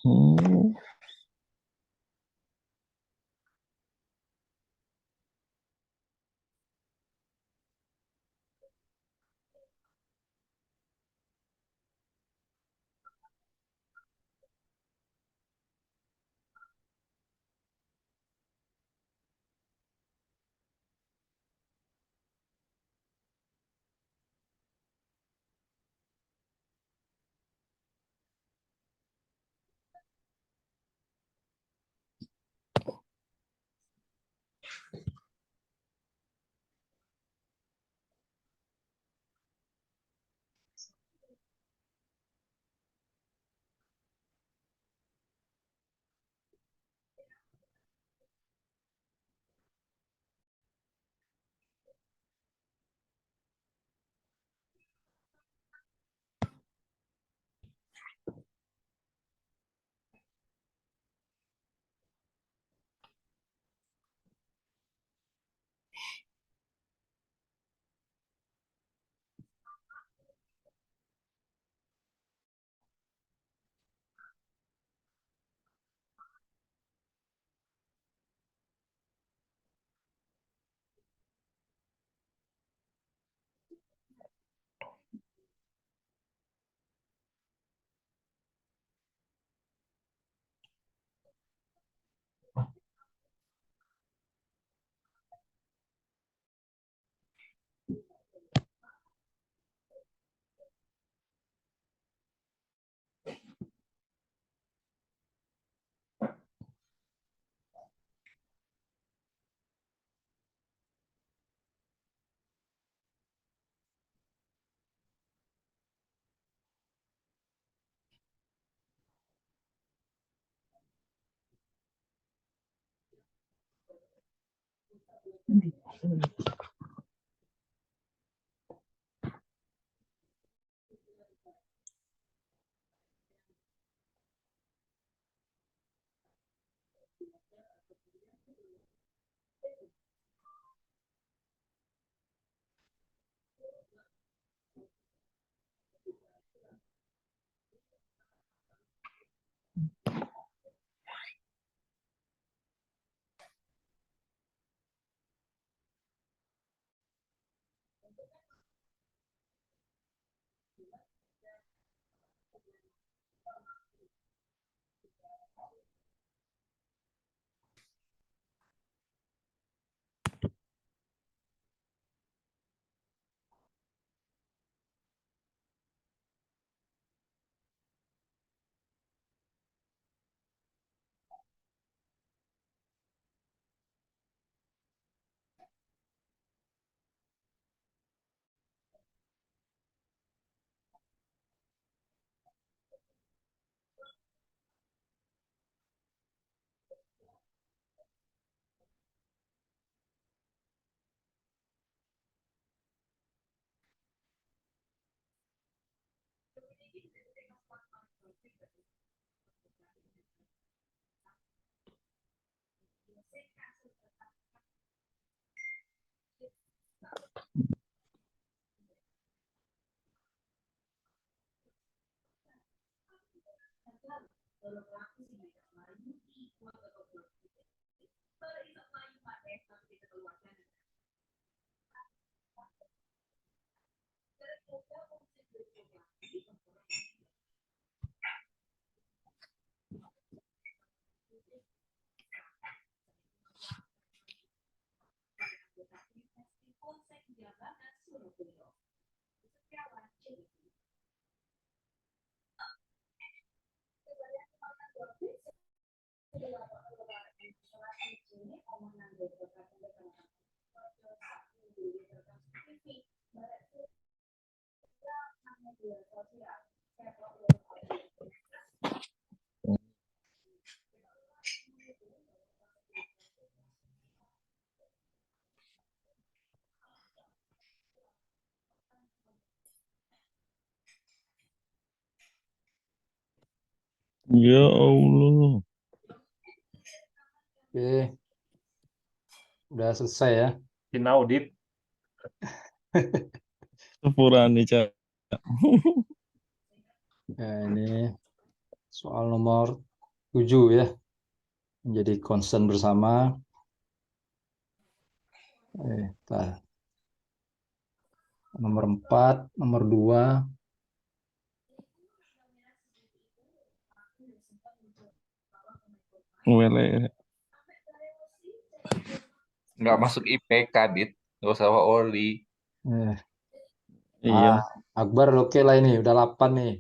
Hmm. Ya Allah. Oke, udah selesai ya. Inaudit. Sepurane, Cak. Ya, ini soal nomor 7 ya. Menjadi concern bersama. Tar. Nomor 4, nomor 2. Wele. Nggak masuk IPK, Dit. Nggak usah worry. Iya. Akbar oke lah ini, udah 8 nih.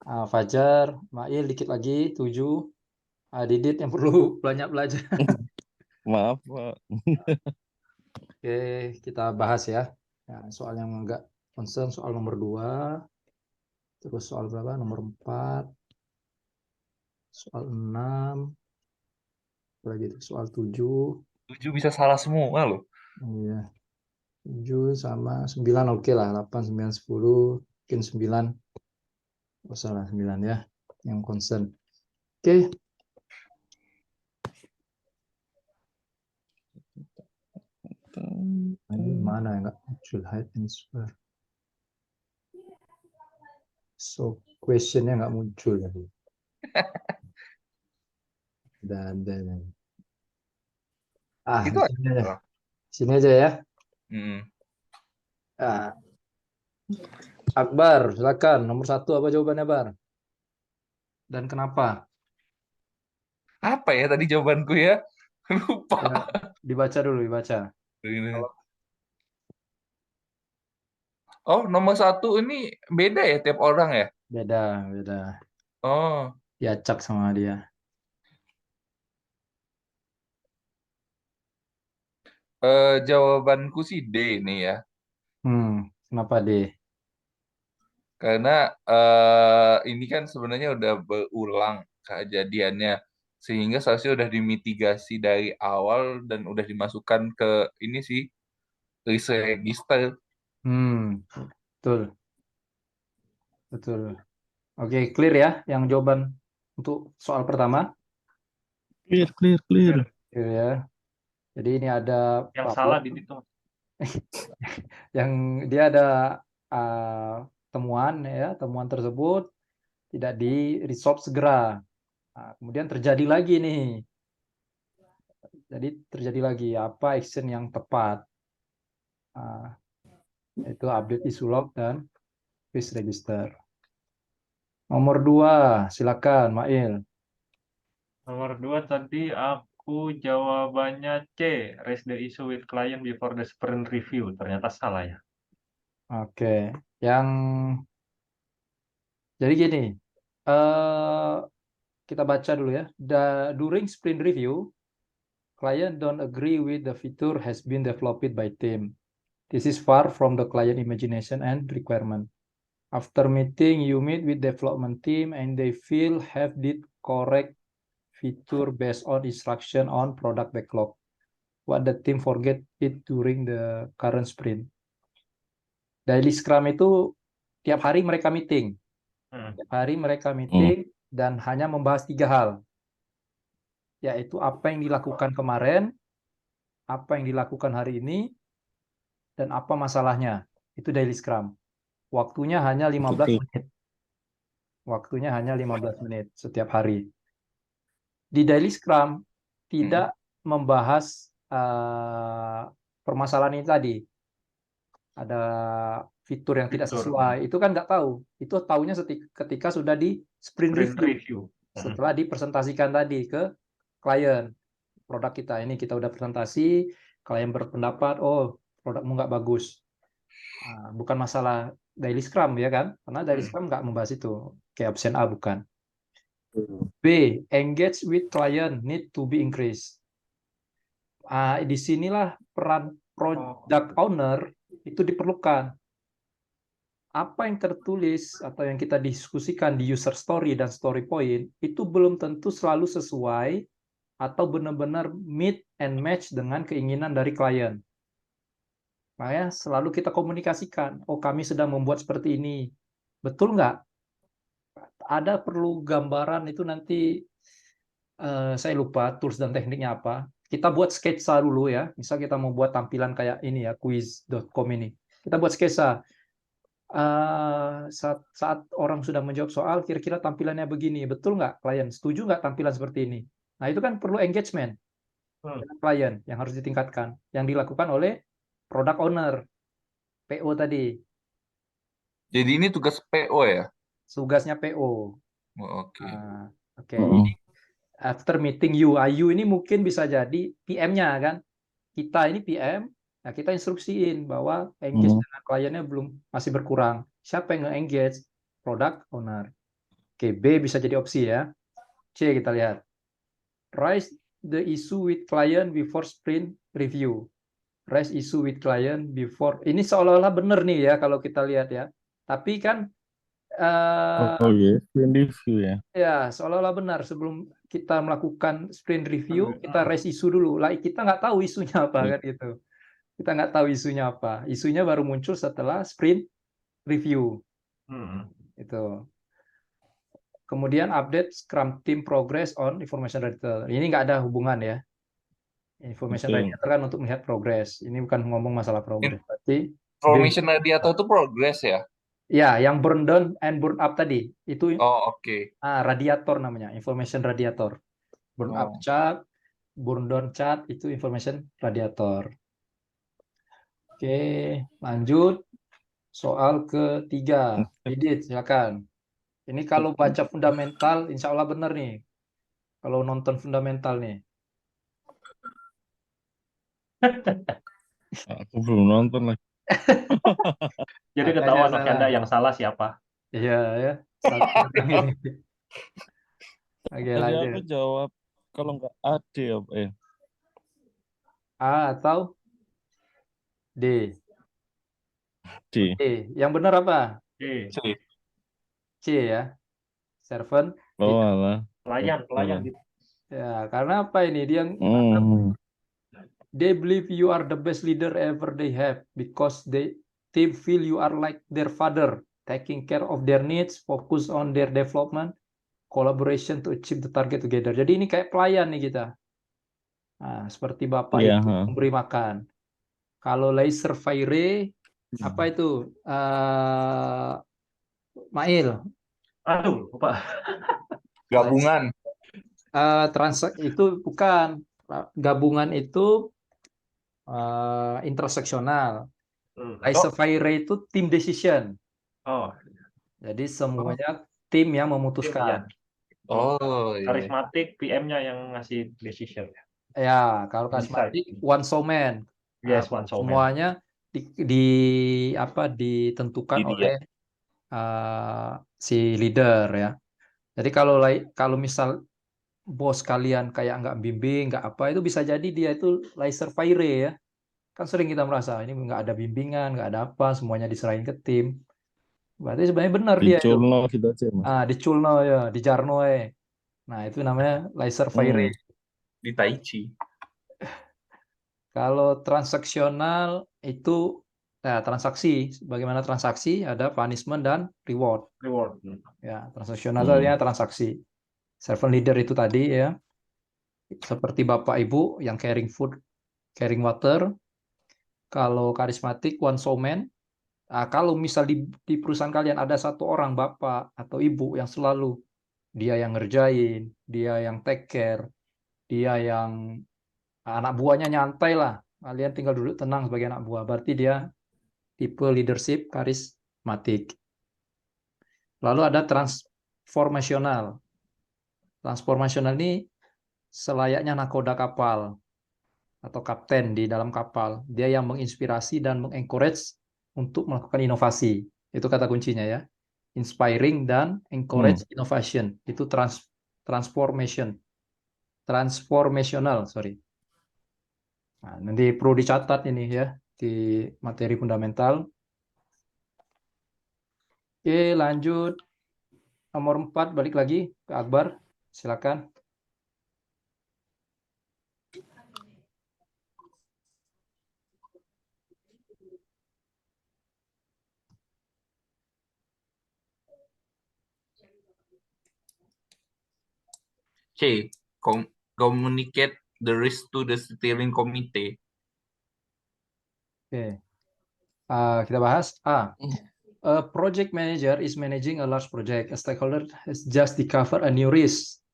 Fajar, Mail dikit lagi, 7. Didit yang perlu banyak belajar. Maaf, Pak. Oke, kita bahas ya. Soal yang enggak concern, soal nomor 2. Terus soal berapa? Nomor 4. Soal 6. Lagi soal 7. 7 bisa salah semua loh. Iya. 7 sama 9 oke lah. 8, 9, 10. Mungkin 9. Oh, salah 9 ya. Yang concern. Oke. Ini mana yang enggak muncul hide and square. So, questionnya nggak muncul tadi. Dan Itu sini aja. aja. Sini aja ya. Akbar, silakan. Nomor 1 apa jawabannya, Bar? Dan kenapa? Apa ya tadi jawabanku ya? Lupa. Ya, dibaca dulu, dibaca. Oh, nomor 1 ini beda ya tiap orang ya? Beda. Oh, Diacak sama dia. jawabanku sih D nih ya. Kenapa D? Karena ini kan sebenarnya udah berulang kejadiannya. Sehingga seharusnya udah dimitigasi dari awal dan udah dimasukkan ke ini sih, risk register. Betul, betul. Oke, clear ya yang jawaban untuk soal pertama. Clear, clear, clear. Clear ya. Jadi ini ada Yang problem salah di situ. yang dia ada temuan ya, temuan tersebut tidak di resolve segera. Nah, kemudian terjadi lagi nih. Jadi terjadi lagi apa action yang tepat. Nah, itu update isu log dan risk register. Nomor 2, silakan Mail. Nomor 2 tadi aku jawabannya C. Raise the issue with client before the sprint review. Ternyata salah ya. Oke, yang jadi gini, eh kita baca dulu ya. During sprint review, client don't agree with the feature has been developed by team. This is far from the client imagination and requirement. After meeting, you meet with development team and they feel have did correct feature based on instruction on product backlog. What the team forget it during the current sprint. Daily Scrum itu tiap hari mereka meeting. Tiap hari mereka meeting dan hanya membahas 3 hal. Yaitu apa yang dilakukan kemarin, apa yang dilakukan hari ini, dan apa masalahnya. Itu Daily Scrum. Waktunya hanya 15 Oke. menit. Waktunya hanya 15 menit setiap hari. Di Daily Scrum tidak membahas permasalahan ini tadi. Ada fitur yang tidak Fitur. sesuai. Itu kan nggak tahu. Itu tahunya ketika sudah di sprint Sprint review. review. Setelah dipresentasikan tadi ke klien. Produk kita ini kita udah presentasi, klien berpendapat, oh produkmu nggak bagus. Bukan masalah daily scrum ya kan? Karena daily scrum nggak membahas itu. Kayak option A bukan. B, engage with client need to be increased. Di sinilah peran product owner itu diperlukan. Apa yang tertulis atau yang kita diskusikan di user story dan story point itu belum tentu selalu sesuai atau benar-benar meet and match dengan keinginan dari klien. Makanya selalu kita komunikasikan, oh kami sedang membuat seperti ini. Betul nggak? Ada perlu gambaran itu nanti, saya lupa tools dan tekniknya apa. Kita buat sketsa dulu ya. Misal kita mau buat tampilan kayak ini ya, quiz.com ini. Kita buat sketsa. Saat orang sudah menjawab soal, kira-kira tampilannya begini. Betul nggak klien? Setuju nggak tampilan seperti ini? Nah itu kan perlu engagement dengan klien yang harus ditingkatkan. Yang dilakukan oleh product owner, PO tadi. Jadi ini tugas PO ya? Tugasnya PO. Oke. Oke. Ini after meeting you ini mungkin bisa jadi PM-nya kan. Kita ini PM, nah kita instruksiin bahwa engage dengan kliennya masih berkurang. Siapa yang nge-engage? Product owner. Oke, B bisa jadi opsi ya. C kita lihat. Raise the issue with client before sprint review. Raise issue with client before. Ini seolah-olah benar nih ya kalau kita lihat ya. Tapi kan Sprint review ya. ya, seolah-olah benar sebelum kita melakukan sprint review, kita raise isu dulu. Lah, kita nggak tahu isunya apa kan gitu. Kita nggak tahu isunya apa. Isunya baru muncul setelah sprint review. Itu. Kemudian update Scrum Team Progress on Information Radiator. Ini nggak ada hubungan ya. Information Radiator kan untuk melihat progress. Ini bukan ngomong masalah progress. Berarti Information radiator itu progress ya? ya, yang burn down and burn up tadi itu oke. radiator namanya, information radiator. Burn up chart, burn down chart itu information radiator. Oke, lanjut soal ketiga. Didit, silakan. Ini kalau baca fundamental, insya Allah benar nih. Kalau nonton fundamental nih. Aku belum nonton lagi. Jadi ketahuan Okenda yang salah siapa. Iya ya. Oke, Tadi lanjut. aku jawab kalau nggak A, D apa ya? A atau D? D. Yang benar apa? C. C ya. Servant. Oh alah. Pelayan. Ya, karena apa ini? Dia Hmm. they believe you are the best leader ever they have because they feel you are like their father, taking care of their needs, focus on their development, collaboration to achieve the target together. Jadi ini kayak pelayan nih kita. Nah, seperti bapak Iya, itu ha. memberi makan. Kalau laser fire apa itu? Mail. Aduh, lupa. Gabungan. Transak itu bukan gabungan itu interseksional. Laser Oh, fire itu team decision. oh, Jadi Oh, semuanya tim yang iya. memutuskan. oh iya. Karismatik PM-nya yang ngasih decision. Ya, kalau Decide. karismatik one show man. Yes, one so man. Semuanya ditentukan Jadi oleh si leader ya. Jadi kalau misal bos kalian kayak nggak bimbing, nggak apa, itu bisa jadi dia itu laser fire ya. Kan sering kita merasa ini nggak ada bimbingan, nggak ada apa, semuanya diserahin ke tim. Berarti sebenarnya benar dia itu. Diculno gitu aja, Mas. Diculno ya, dijarno ya. Nah, itu namanya laser fire. Hmm. di Tai Chi. Kalau transaksional itu transaksi, bagaimana transaksi ada punishment dan reward. Reward. Ya, transaksional itu artinya transaksi. Servant leader itu tadi ya, seperti bapak ibu yang caring food, caring water. Kalau karismatik one show man. Kalau misal di perusahaan kalian ada satu orang bapak atau ibu yang selalu dia yang ngerjain, dia yang take care, dia yang anak buahnya nyantai lah. Kalian tinggal duduk tenang sebagai anak buah. Berarti dia tipe leadership karismatik. Lalu ada transformasional. Transformasional ini selayaknya nakoda kapal atau kapten di dalam kapal. Dia yang menginspirasi dan mengencourage untuk melakukan inovasi. Itu kata kuncinya ya. Inspiring dan encourage innovation. Itu transformational, sorry. Nah, nanti perlu dicatat ini ya di materi fundamental. Oke, lanjut. Nomor 4, balik lagi ke Akbar. Silakan. C. Communicate the risk to the steering committee. Oke. Kita bahas. A project manager is managing a large project. A stakeholder has just discovered a new risk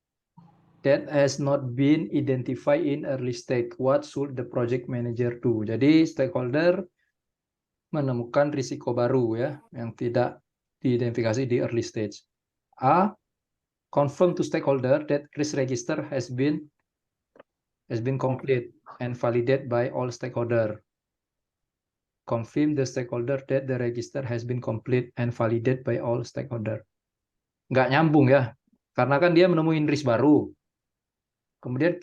that has not been identified in early stage. What should the project manager do? Jadi stakeholder menemukan risiko baru ya yang tidak diidentifikasi di early stage. A. Confirm to stakeholder that risk register has been complete and validated by all stakeholder. Confirm the stakeholder that the register has been complete and validated by all stakeholder. Nggak nyambung ya, karena kan dia menemuin risk baru. Kemudian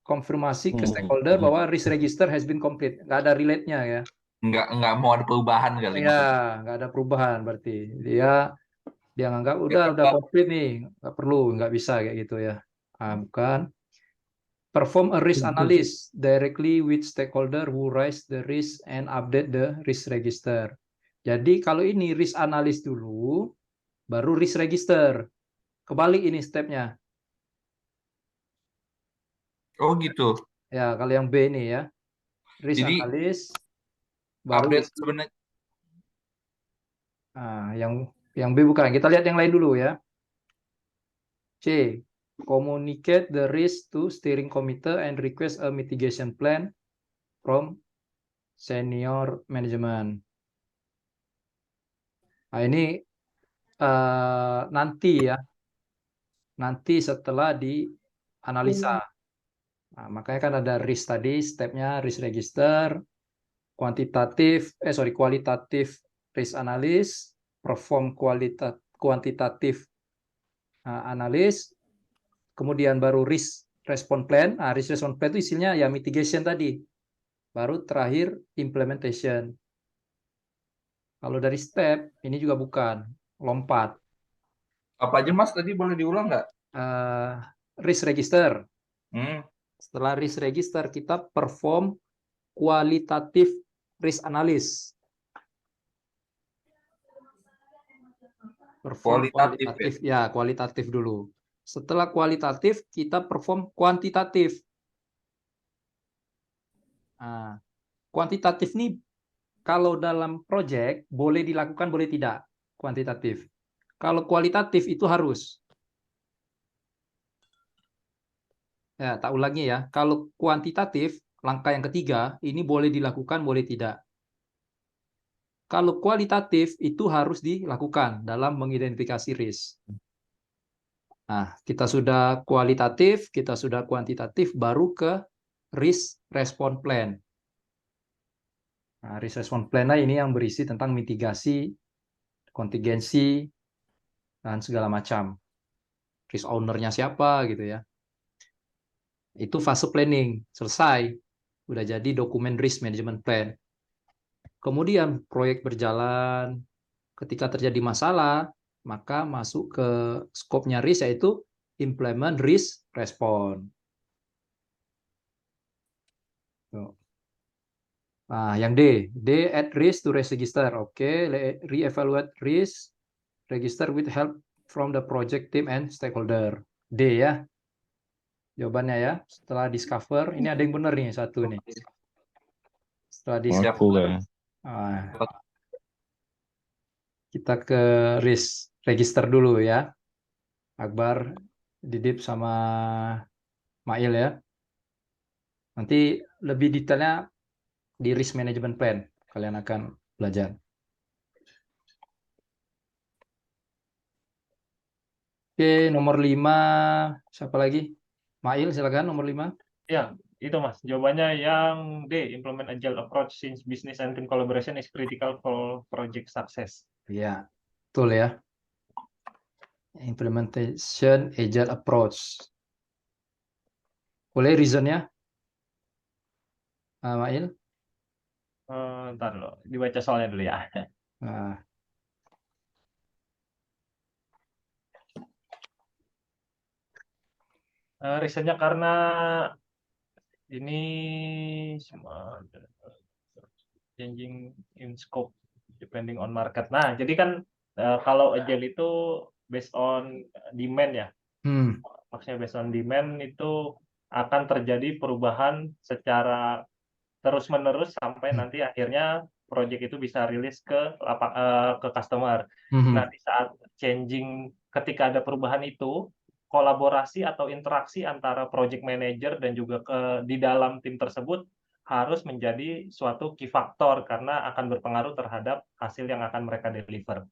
konfirmasi ke stakeholder bahwa risk register has been complete. Nggak ada relate-nya ya. Nggak mau ada perubahan kali. Ya, nggak ada perubahan berarti. Dia nganggap udah komplit nih, nggak perlu, nggak bisa kayak gitu ya. Bukan. Perform a risk analysis directly with stakeholder who raise the risk and update the risk register. Jadi kalau ini risk analysis dulu, baru risk register. Kebalik ini stepnya. Oh gitu. Ya, kalau yang B ini ya. Risk Jadi, analysis, baru update sebenarnya. yang B bukan. Kita lihat yang lain dulu ya. C. Communicate the risk to steering committee and request a mitigation plan from senior management. Nah, ini nanti ya. Nanti setelah dianalisa. Nah, makanya kan ada risk tadi, stepnya risk register, kualitatif risk analysis, perform kuantitatif analis, kemudian baru risk response plan. Risk response plan itu isinya ya mitigation tadi. Baru terakhir implementation. Kalau dari step, ini juga bukan. Lompat. Apa aja Mas tadi boleh diulang nggak? Risk register. Hmm. Setelah risk register, kita perform kualitatif risk analysis. Perform Kualitatif ya? kualitatif, ya kualitatif dulu. Setelah kualitatif, kita perform kuantitatif. Nah, kuantitatif nih kalau dalam project boleh dilakukan, boleh tidak. Kuantitatif. Kalau kualitatif itu harus. Ya, tak ulangi ya. Kalau kuantitatif, langkah yang ketiga, ini boleh dilakukan, boleh tidak. Kalau kualitatif itu harus dilakukan dalam mengidentifikasi risk. Nah, kita sudah kualitatif, kita sudah kuantitatif, baru ke risk response plan. Nah, risk response plan ini yang berisi tentang mitigasi, kontingensi, dan segala macam. Risk owner-nya siapa gitu ya. Itu fase planning, selesai. Udah jadi dokumen risk management plan. Kemudian proyek berjalan, ketika terjadi masalah, maka masuk ke skopnya risk, yaitu implement risk response. Nah, yang D add risk to risk register. Oke, re-evaluate risk register with help from the project team and stakeholder. D ya, jawabannya ya. Setelah discover, ini ada yang benar nih satu nih. Setelah discover, Aku kayak. kita ke risk register dulu ya. Akbar, Didip sama Mail ya. Nanti lebih detailnya di risk management plan kalian akan belajar. Oke, nomor 5 siapa lagi? Mail silakan nomor 5. Ya, itu Mas. Jawabannya yang D, implement agile approach since business and team collaboration is critical for project success. Iya, betul ya. Implementation agile approach. Boleh reasonnya, Mail? Ntar dulu, dibaca soalnya dulu ya. Nah, Reasonnya karena ini semua changing in scope depending on market. Nah, jadi kan kalau agile itu based on demand ya. Maksudnya based on demand itu akan terjadi perubahan secara terus-menerus sampai nanti akhirnya project itu bisa rilis ke customer. Nah, di saat changing, ketika ada perubahan itu, kolaborasi atau interaksi antara project manager dan juga di dalam tim tersebut harus menjadi suatu key factor karena akan berpengaruh terhadap hasil yang akan mereka deliver.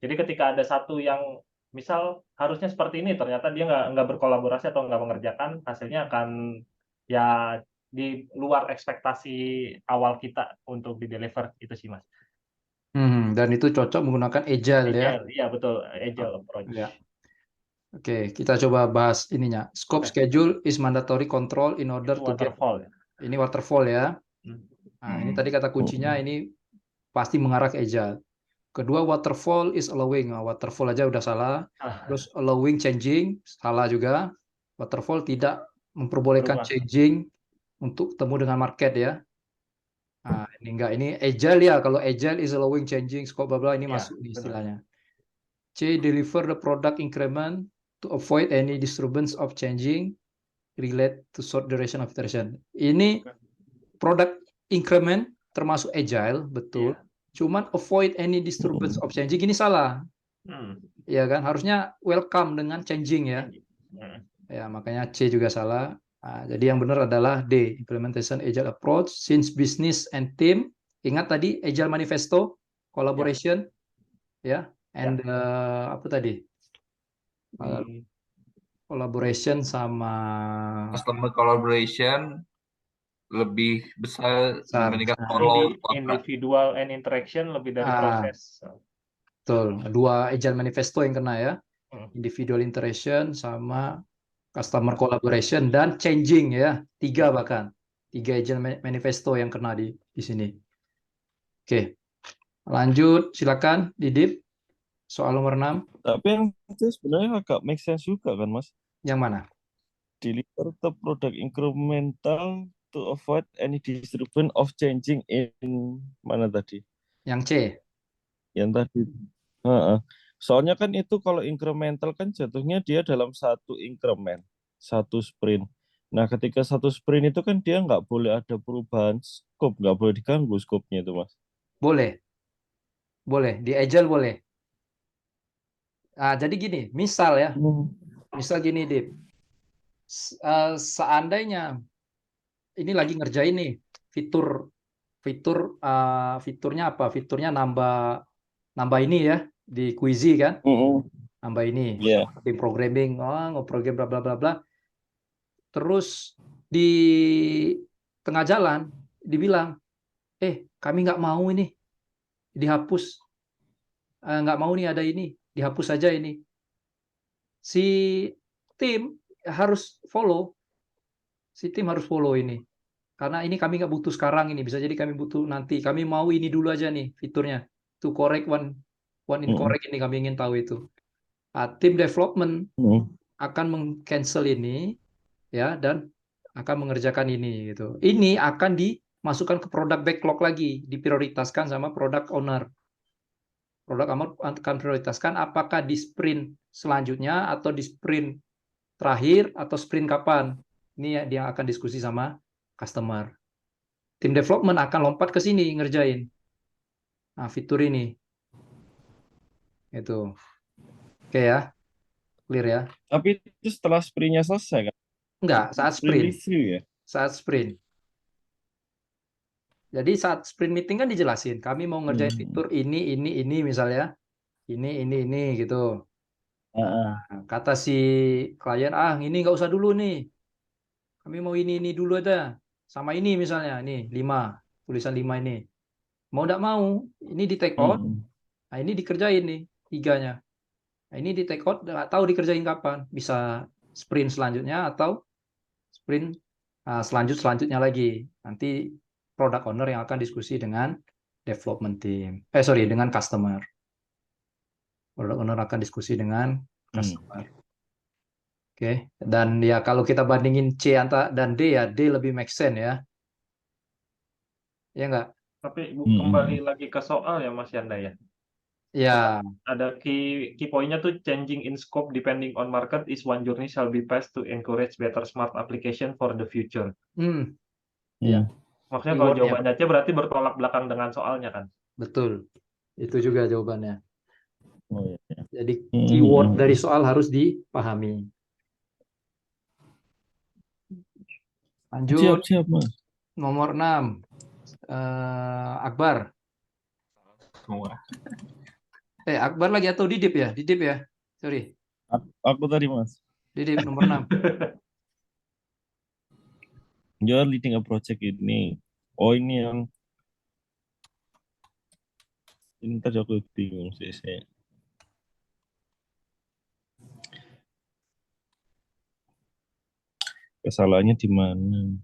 Jadi ketika ada satu yang misal harusnya seperti ini, ternyata dia nggak berkolaborasi atau nggak mengerjakan, hasilnya akan ya di luar ekspektasi awal kita untuk di-deliver, itu sih Mas. Dan itu cocok menggunakan agile ya. Agile, iya betul, agile approach. Ya. Oke, kita coba bahas ininya. Scope schedule is mandatory control in order Itu to get. waterfall ya. Ini waterfall ya. Hmm. Nah, ini tadi kata kuncinya ini pasti mengarah ke agile. Kedua, waterfall is allowing. Nah, waterfall aja udah salah. Terus allowing changing, salah juga. Waterfall tidak memperbolehkan Berubah. changing untuk ketemu dengan market ya. Nah, ini enggak, ini agile ya. Kalau agile is allowing changing, scope bla bla, ini Ya, masuk di benar. istilahnya. C, deliver the product increment to avoid any disturbance of changing relate to short duration of iteration. Ini product increment termasuk agile, betul. Iya. Cuman avoid any disturbance of changing ini salah. Ya kan, harusnya welcome dengan changing ya. Ya, makanya C juga salah. Nah, jadi yang benar adalah D, implementation agile approach since business and team. Ingat tadi agile manifesto, collaboration, ya, and apa tadi? Collaboration sama Customer collaboration lebih besar dibandingkan solo. Individual and interaction lebih dari proses. Betul, dua agile manifesto yang kena ya. Individual interaction sama customer collaboration dan changing ya. 3 bahkan. 3 agile manifesto yang kena di sini. Oke. Lanjut, silakan Didip. Soal nomor 6. Tapi yang itu sebenarnya agak make sense juga kan, Mas? Yang mana? deliver the product incremental to avoid any disruption of changing in mana tadi? Yang C. Yang tadi. Heeh. Soalnya kan itu kalau incremental kan jatuhnya dia dalam satu increment, satu sprint. Nah, ketika satu sprint itu kan dia nggak boleh ada perubahan scope, nggak boleh diganggu scope-nya itu, Mas. Boleh. Boleh. Di Agile boleh. Jadi gini, misal ya. Misal gini, Dip. Seandainya ini lagi ngerjain nih fiturnya apa? Fiturnya nambah ini ya di Quizy kan, nambah ini Iya. tim programming, ngoprogram bla bla bla bla. Terus di tengah jalan dibilang, kami nggak mau ini dihapus, nggak mau nih ada ini, dihapus saja ini. Si tim harus follow, ini. Karena ini kami nggak butuh sekarang ini, bisa jadi kami butuh nanti. Kami mau ini dulu aja nih fiturnya. To correct one incorrect ini kami ingin tahu itu. Tim development akan meng-cancel ini ya dan akan mengerjakan ini gitu. Ini akan dimasukkan ke product backlog lagi, diprioritaskan sama product owner. Product owner akan prioritaskan apakah di sprint selanjutnya atau di sprint terakhir atau sprint kapan. Ini ya dia akan diskusi sama customer. Tim development akan lompat ke sini ngerjain. Nah, fitur ini. Itu. Oke ya. Clear ya. Tapi itu setelah sprintnya selesai kan? Enggak, saat sprint. Review ya? Saat sprint. Jadi saat sprint meeting kan dijelasin, kami mau ngerjain fitur ini misalnya. Ini gitu. Nah, kata si klien, ini nggak usah dulu nih. Kami mau ini dulu aja. Sama ini misalnya, nih 5, tulisan 5 ini. Mau nggak mau, ini di take out. Nah, ini dikerjain nih, 3-nya. Nah, ini di take out, nggak tahu dikerjain kapan. Bisa sprint selanjutnya atau sprint selanjutnya lagi. Nanti product owner yang akan diskusi dengan development team. Dengan customer. Product owner akan diskusi dengan customer. Oke. Dan ya kalau kita bandingin C dan D ya, D lebih make sense ya. Ya enggak? Tapi kembali lagi ke soal ya Mas Yanda ya. Ya, Ada key poinnya tuh changing in scope depending on market is one journey shall be passed to encourage better smart application for the future. ya. Maksudnya kalau Keywordnya. jawabannya C berarti bertolak belakang dengan soalnya kan? Betul. Itu juga jawabannya. Oh, iya. Jadi keyword dari soal harus dipahami. Lanjut. Siap, Mas. Nomor 6. Akbar. Semua. Akbar lagi atau Didip ya? Didip ya? Sorry. Aku tadi, Mas. Didip nomor 6. You're leading a project ini. Oh, ini yang ini tadi aku bingung sih saya. Kesalahannya di mana?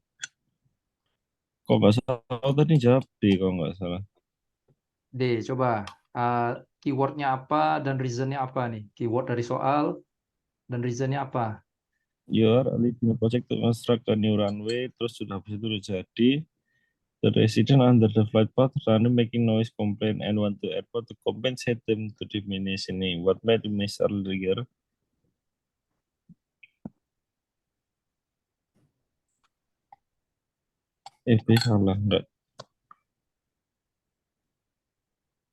Kok nggak salah tadi jawab D kalau nggak salah. D, coba. Keywordnya apa dan reasonnya apa nih? Keyword dari soal dan reasonnya apa? You're leading a project to construct a new runway. Terus sudah habis itu udah jadi. The resident under the flight path running making noise complaint and want to airport to compensate them to diminish ini. What made the miss earlier? Salah enggak?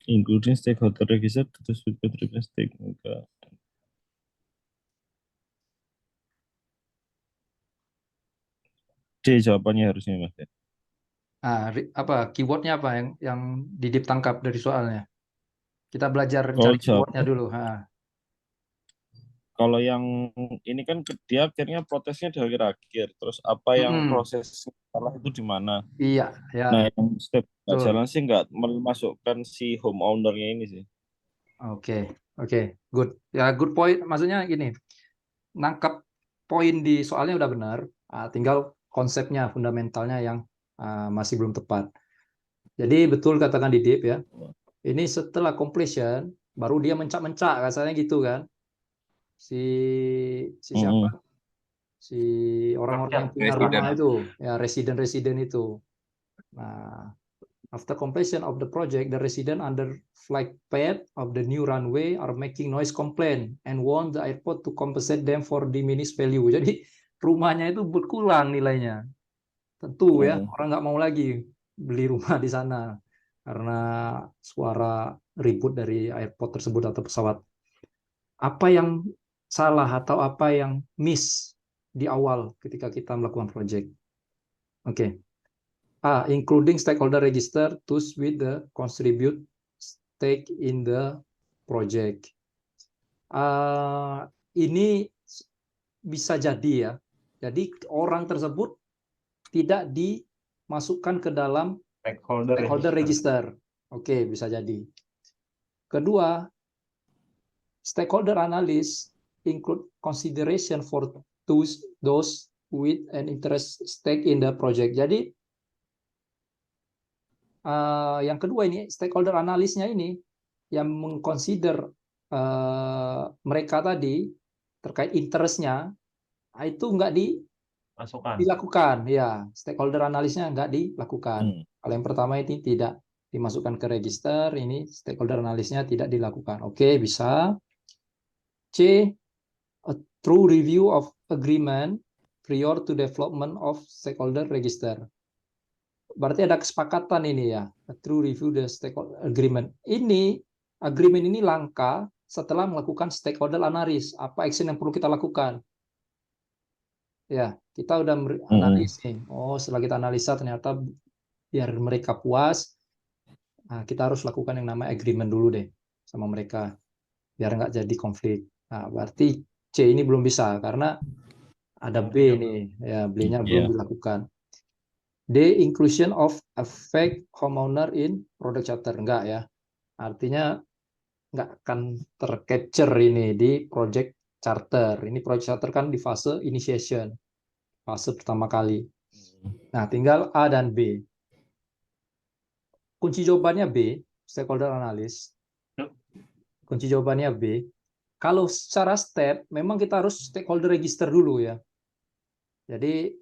Including stakeholder register to speak request enggak. C jawabannya harusnya Mas ya. Keywordnya apa yang Didip tangkap dari soalnya? Kita belajar Oh, cari keywordnya dulu. Kalau yang ini kan dia akhirnya protesnya di akhir. Terus apa yang proses salah itu di mana? Iya, ya. Nah, yang step Betul. jalan sih nggak memasukkan si home owner-nya ini sih. Oke, good. Ya, good point. Maksudnya gini, nangkap poin di soalnya udah benar. Tinggal konsepnya, fundamentalnya yang masih belum tepat. Jadi betul katakan Didip ya. Ini setelah completion, baru dia mencak-mencak, rasanya gitu kan. Si siapa? si orang-orang yang punya Resident. rumah itu, ya residen-residen itu. Nah, after completion of the project, the resident under flight path of the new runway are making noise complaint and want the airport to compensate them for diminished value. Jadi rumahnya itu berkurang nilainya. Tentu ya, orang nggak mau lagi beli rumah di sana karena suara ribut dari airport tersebut atau pesawat. Apa yang salah atau apa yang miss di awal ketika kita melakukan project? Oke. Including stakeholder register those with the contribute stake in the project. Ini bisa jadi ya. Jadi orang tersebut tidak dimasukkan ke dalam stakeholder register. Oke, bisa jadi. Kedua, stakeholder analysis include consideration for those with an interest stake in the project. Jadi yang kedua ini stakeholder analisnya ini yang mengconsider mereka tadi terkait interestnya itu nggak dilakukan ya, stakeholder analisnya nggak dilakukan. Kalau yang pertama ini tidak dimasukkan ke register, ini stakeholder analisnya tidak dilakukan. Oke, bisa. C, a true review of agreement prior to development of stakeholder register. Berarti ada kesepakatan ini ya, a true review the stakeholder agreement. Ini agreement ini langka setelah melakukan stakeholder analysis. Apa action yang perlu kita lakukan? Ya, kita udah analis nih. Oh, setelah kita analisa ternyata biar mereka puas, nah, kita harus lakukan yang namanya agreement dulu deh sama mereka, biar nggak jadi konflik. Nah, berarti C ini belum bisa karena ada B nih, ya B-nya belum dilakukan. D, inclusion of effect homeowner in product charter, enggak ya. Artinya nggak akan tercapture ini di project charter. Ini project charter kan di fase initiation, fase pertama kali. Nah, tinggal A dan B. Kunci jawabannya B, stakeholder analysis. Kunci jawabannya B. Kalau secara step, memang kita harus stakeholder register dulu ya. Jadi,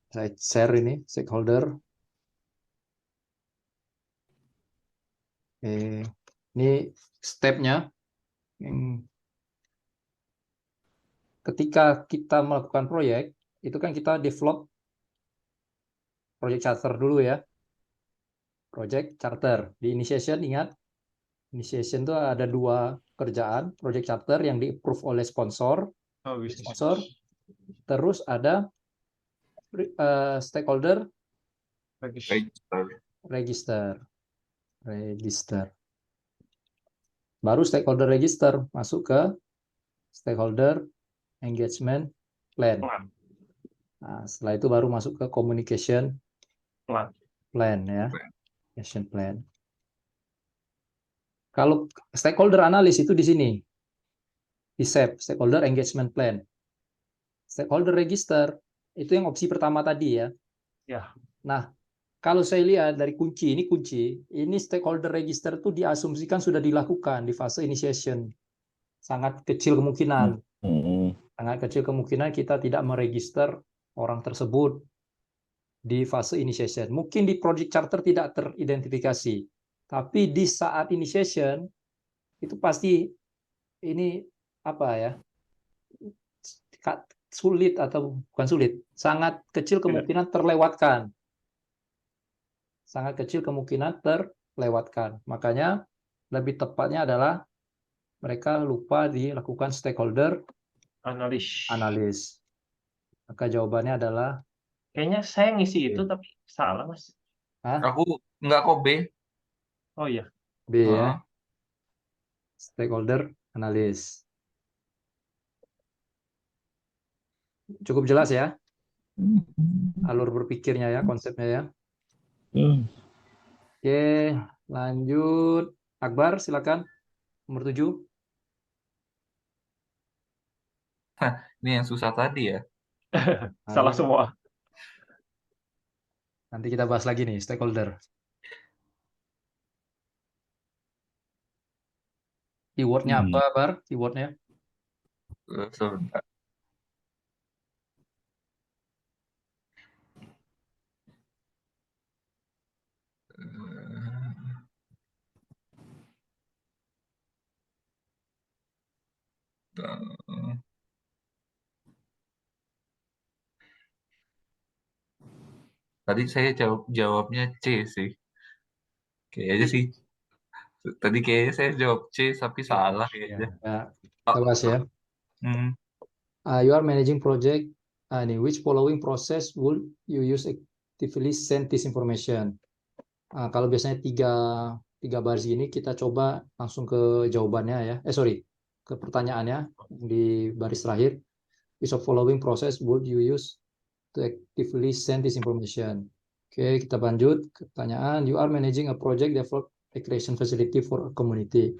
saya share ini, stakeholder. Ini stepnya. Ketika kita melakukan proyek, itu kan kita develop project charter dulu ya. Project charter. Di initiation, ingat, initiation itu ada dua kerjaan, project charter yang di-approve oleh sponsor, terus ada stakeholder register. Baru stakeholder register masuk ke stakeholder engagement plan. Nah, setelah itu baru masuk ke communication plan ya, action plan. Kalau stakeholder analysis itu di sini, di SEP, stakeholder engagement plan. Stakeholder register itu yang opsi pertama tadi ya. Nah, kalau saya lihat dari kunci, ini stakeholder register itu diasumsikan sudah dilakukan di fase initiation. Sangat kecil kemungkinan. Sangat kecil kemungkinan kita tidak meregister orang tersebut di fase initiation. Mungkin di project charter tidak teridentifikasi. Tapi di saat initiation, itu pasti ini apa ya, sulit atau bukan sulit, sangat kecil kemungkinan terlewatkan. Sangat kecil kemungkinan terlewatkan. Makanya lebih tepatnya adalah mereka lupa dilakukan stakeholder analis. Maka jawabannya adalah kayaknya saya ngisi itu tapi salah Mas. Aku nggak kok B. Oh iya. B ya. Stakeholder analis. Cukup jelas ya alur berpikirnya ya, konsepnya ya. Oke, lanjut. Akbar, silakan. Nomor 7. Ini yang susah tadi ya. Salah semua. Nanti kita bahas lagi nih, stakeholder. Keywordnya apa, Bar? Keywordnya? Sebentar. Tadi saya jawabnya C sih. Kayaknya sih. Tadi kayaknya saya jawab C, tapi salah kayaknya. Ya, Oh, kita bahas ya. hmm. You are managing project. Nih, which following process would you use actively send this information? Kalau biasanya tiga baris gini, kita coba langsung ke jawabannya ya. Sorry, ke pertanyaannya di baris terakhir. Which of following process would you use to actively send this information? Oke, kita lanjut ke pertanyaan. You are managing a project develop recreation facility for a community.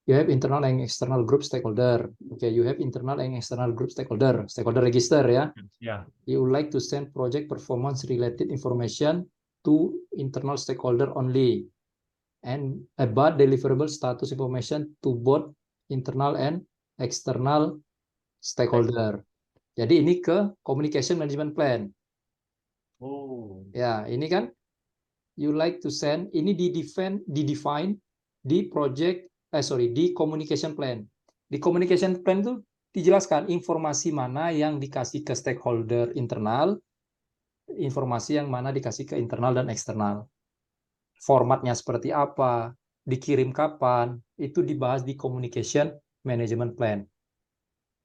You have internal and external group stakeholder. Okay, you have internal and external group stakeholder. Stakeholder register ya. Ya. You would like to send project performance related information to internal stakeholder only and about deliverable status information to both internal and external stakeholder. Jadi ini ke communication management plan. Oh. Ya, ini kan you like to send, ini define di project, di communication plan. Di communication plan itu dijelaskan informasi mana yang dikasih ke stakeholder internal, informasi yang mana dikasih ke internal dan eksternal. Formatnya seperti apa, dikirim kapan, itu dibahas di communication management plan.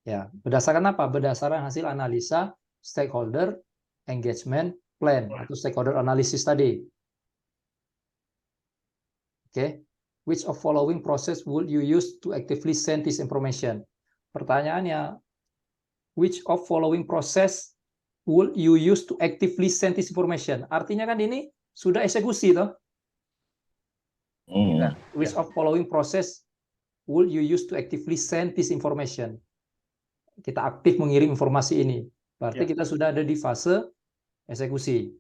Ya, berdasarkan apa? Berdasarkan hasil analisa stakeholder engagement plan atau stakeholder analysis tadi. Oke, which of following process would you use to actively send this information? Pertanyaannya, which of following process would you use to actively send this information? Artinya kan ini sudah eksekusi toh. Hmm. Which of following process would you use to actively send this information? Kita aktif mengirim informasi ini. Berarti Ya. kita sudah ada di fase eksekusi.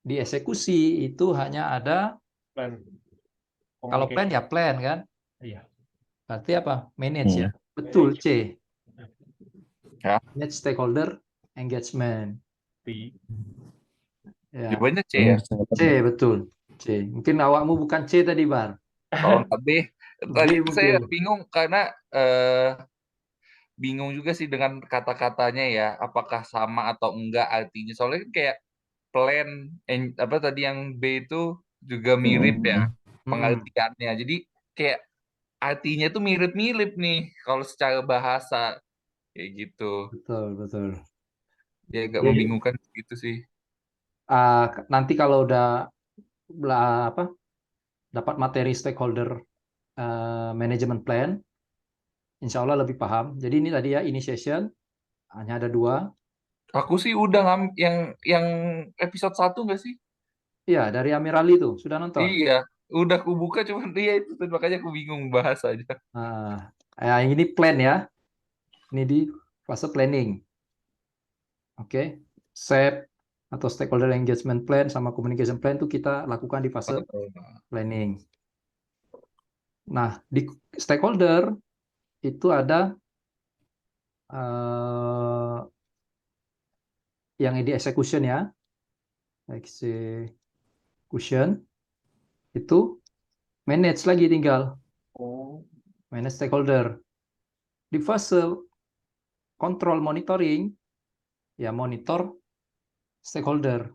Di eksekusi itu hanya ada, Plan. kalau plan ya plan kan. Iya. Berarti apa? Manage ya. Betul, C. Ya. Manage stakeholder engagement. Ya. Jawabannya C ya. C, betul. C. Mungkin awakmu bukan C tadi, Bar. Kalau nggak B, tadi B saya mungkin. bingung karena bingung juga sih dengan kata-katanya ya, apakah sama atau enggak artinya. Soalnya kan kayak plan, apa tadi yang B itu juga mirip ya pengertiannya. Jadi kayak artinya tuh mirip-mirip nih kalau secara bahasa kayak gitu. Betul, betul. Ya agak Jadi, membingungkan gitu sih. nanti kalau udah dapat materi stakeholder management plan, insya Allah lebih paham. Jadi ini tadi ya, initiation, hanya ada 2. Aku sih udah yang episode 1 nggak sih? Iya, dari Amirali tuh, sudah nonton? Iya, udah aku buka cuman dia itu makanya aku bingung bahas aja. Yang ini plan ya. Ini di fase planning. Oke. SEP atau stakeholder engagement plan sama communication plan itu kita lakukan di fase planning. Nah, di stakeholder itu ada yang di execution ya. Execution itu manage lagi tinggal. Manage stakeholder. Di fase control monitoring, ya monitor stakeholder.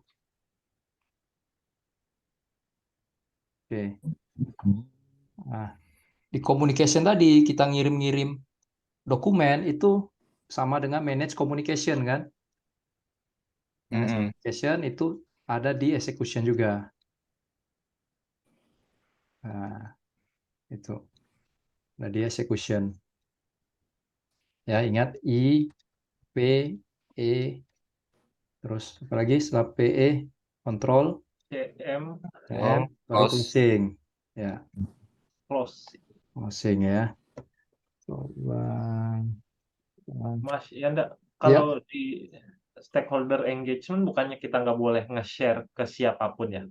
Oke. Nah, di communication tadi kita ngirim-ngirim dokumen itu sama dengan manage communication kan? Manage communication itu ada di execution juga. Nah, itu. Nah, di execution. Ya, ingat I, P, E, terus apalagi setelah PE, control, CM baru closing. Ya, closing ya. Coba. Mas, ya enggak, kalau di stakeholder engagement bukannya kita nggak boleh nge-share ke siapapun ya?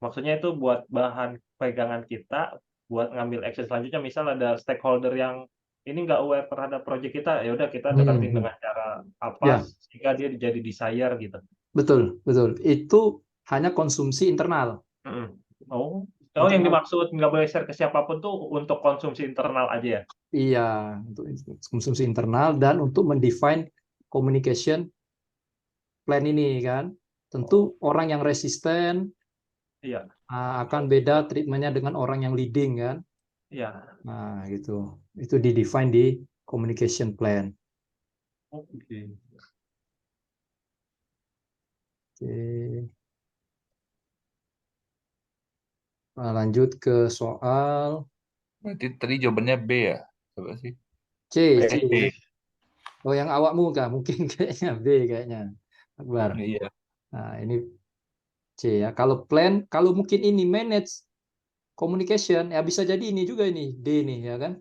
Maksudnya itu buat bahan pegangan kita buat ngambil action selanjutnya. Misal ada stakeholder yang ini nggak aware terhadap project kita, ya udah kita Hmm, deketin hmm. dengan cara Ya, apa sehingga dia jadi desire gitu. betul, betul. Itu hanya konsumsi internal. Mm-mm. Oh, yang Internal, dimaksud nggak boleh share ke siapapun tuh untuk konsumsi internal aja ya? iya, untuk konsumsi internal dan untuk mendefine communication plan ini kan. Tentu orang yang resisten Iya, akan beda treatmentnya dengan orang yang leading kan. iya. Nah, gitu. Itu di-define di communication plan. Oke. Oke. Nah, lanjut ke soal Berarti tadi jawabannya B ya? Coba sih. C. B. B. Oh, yang awakmu kah? Mungkin kayaknya B kayaknya. Akbar. Iya. Nah, ini C ya. Kalau plan, kalau mungkin ini manage communication, ya bisa jadi ini juga ini D nih ya kan.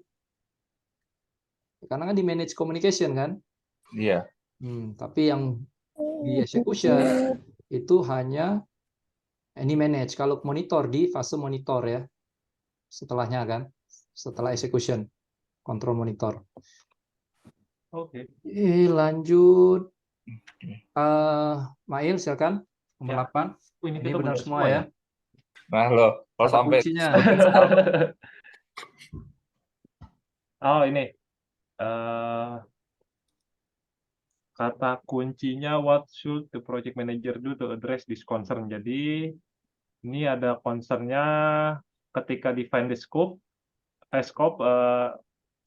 Karena kan di manage communication kan. Iya. Tapi yang di execution itu hanya ini manage. Kalau monitor di fase monitor ya. Setelahnya kan. Setelah execution, kontrol monitor. Oke. Lanjut. Mail silakan. Nomor Ya. 8. Ini Ini kita benar benar semua semua ya. ya. Nah loh, kalau Kata sampai kuncinya. salah, Oh, ini. eh Kata kuncinya what should the project manager do to address this concern. Jadi ini ada concernnya ketika define the scope,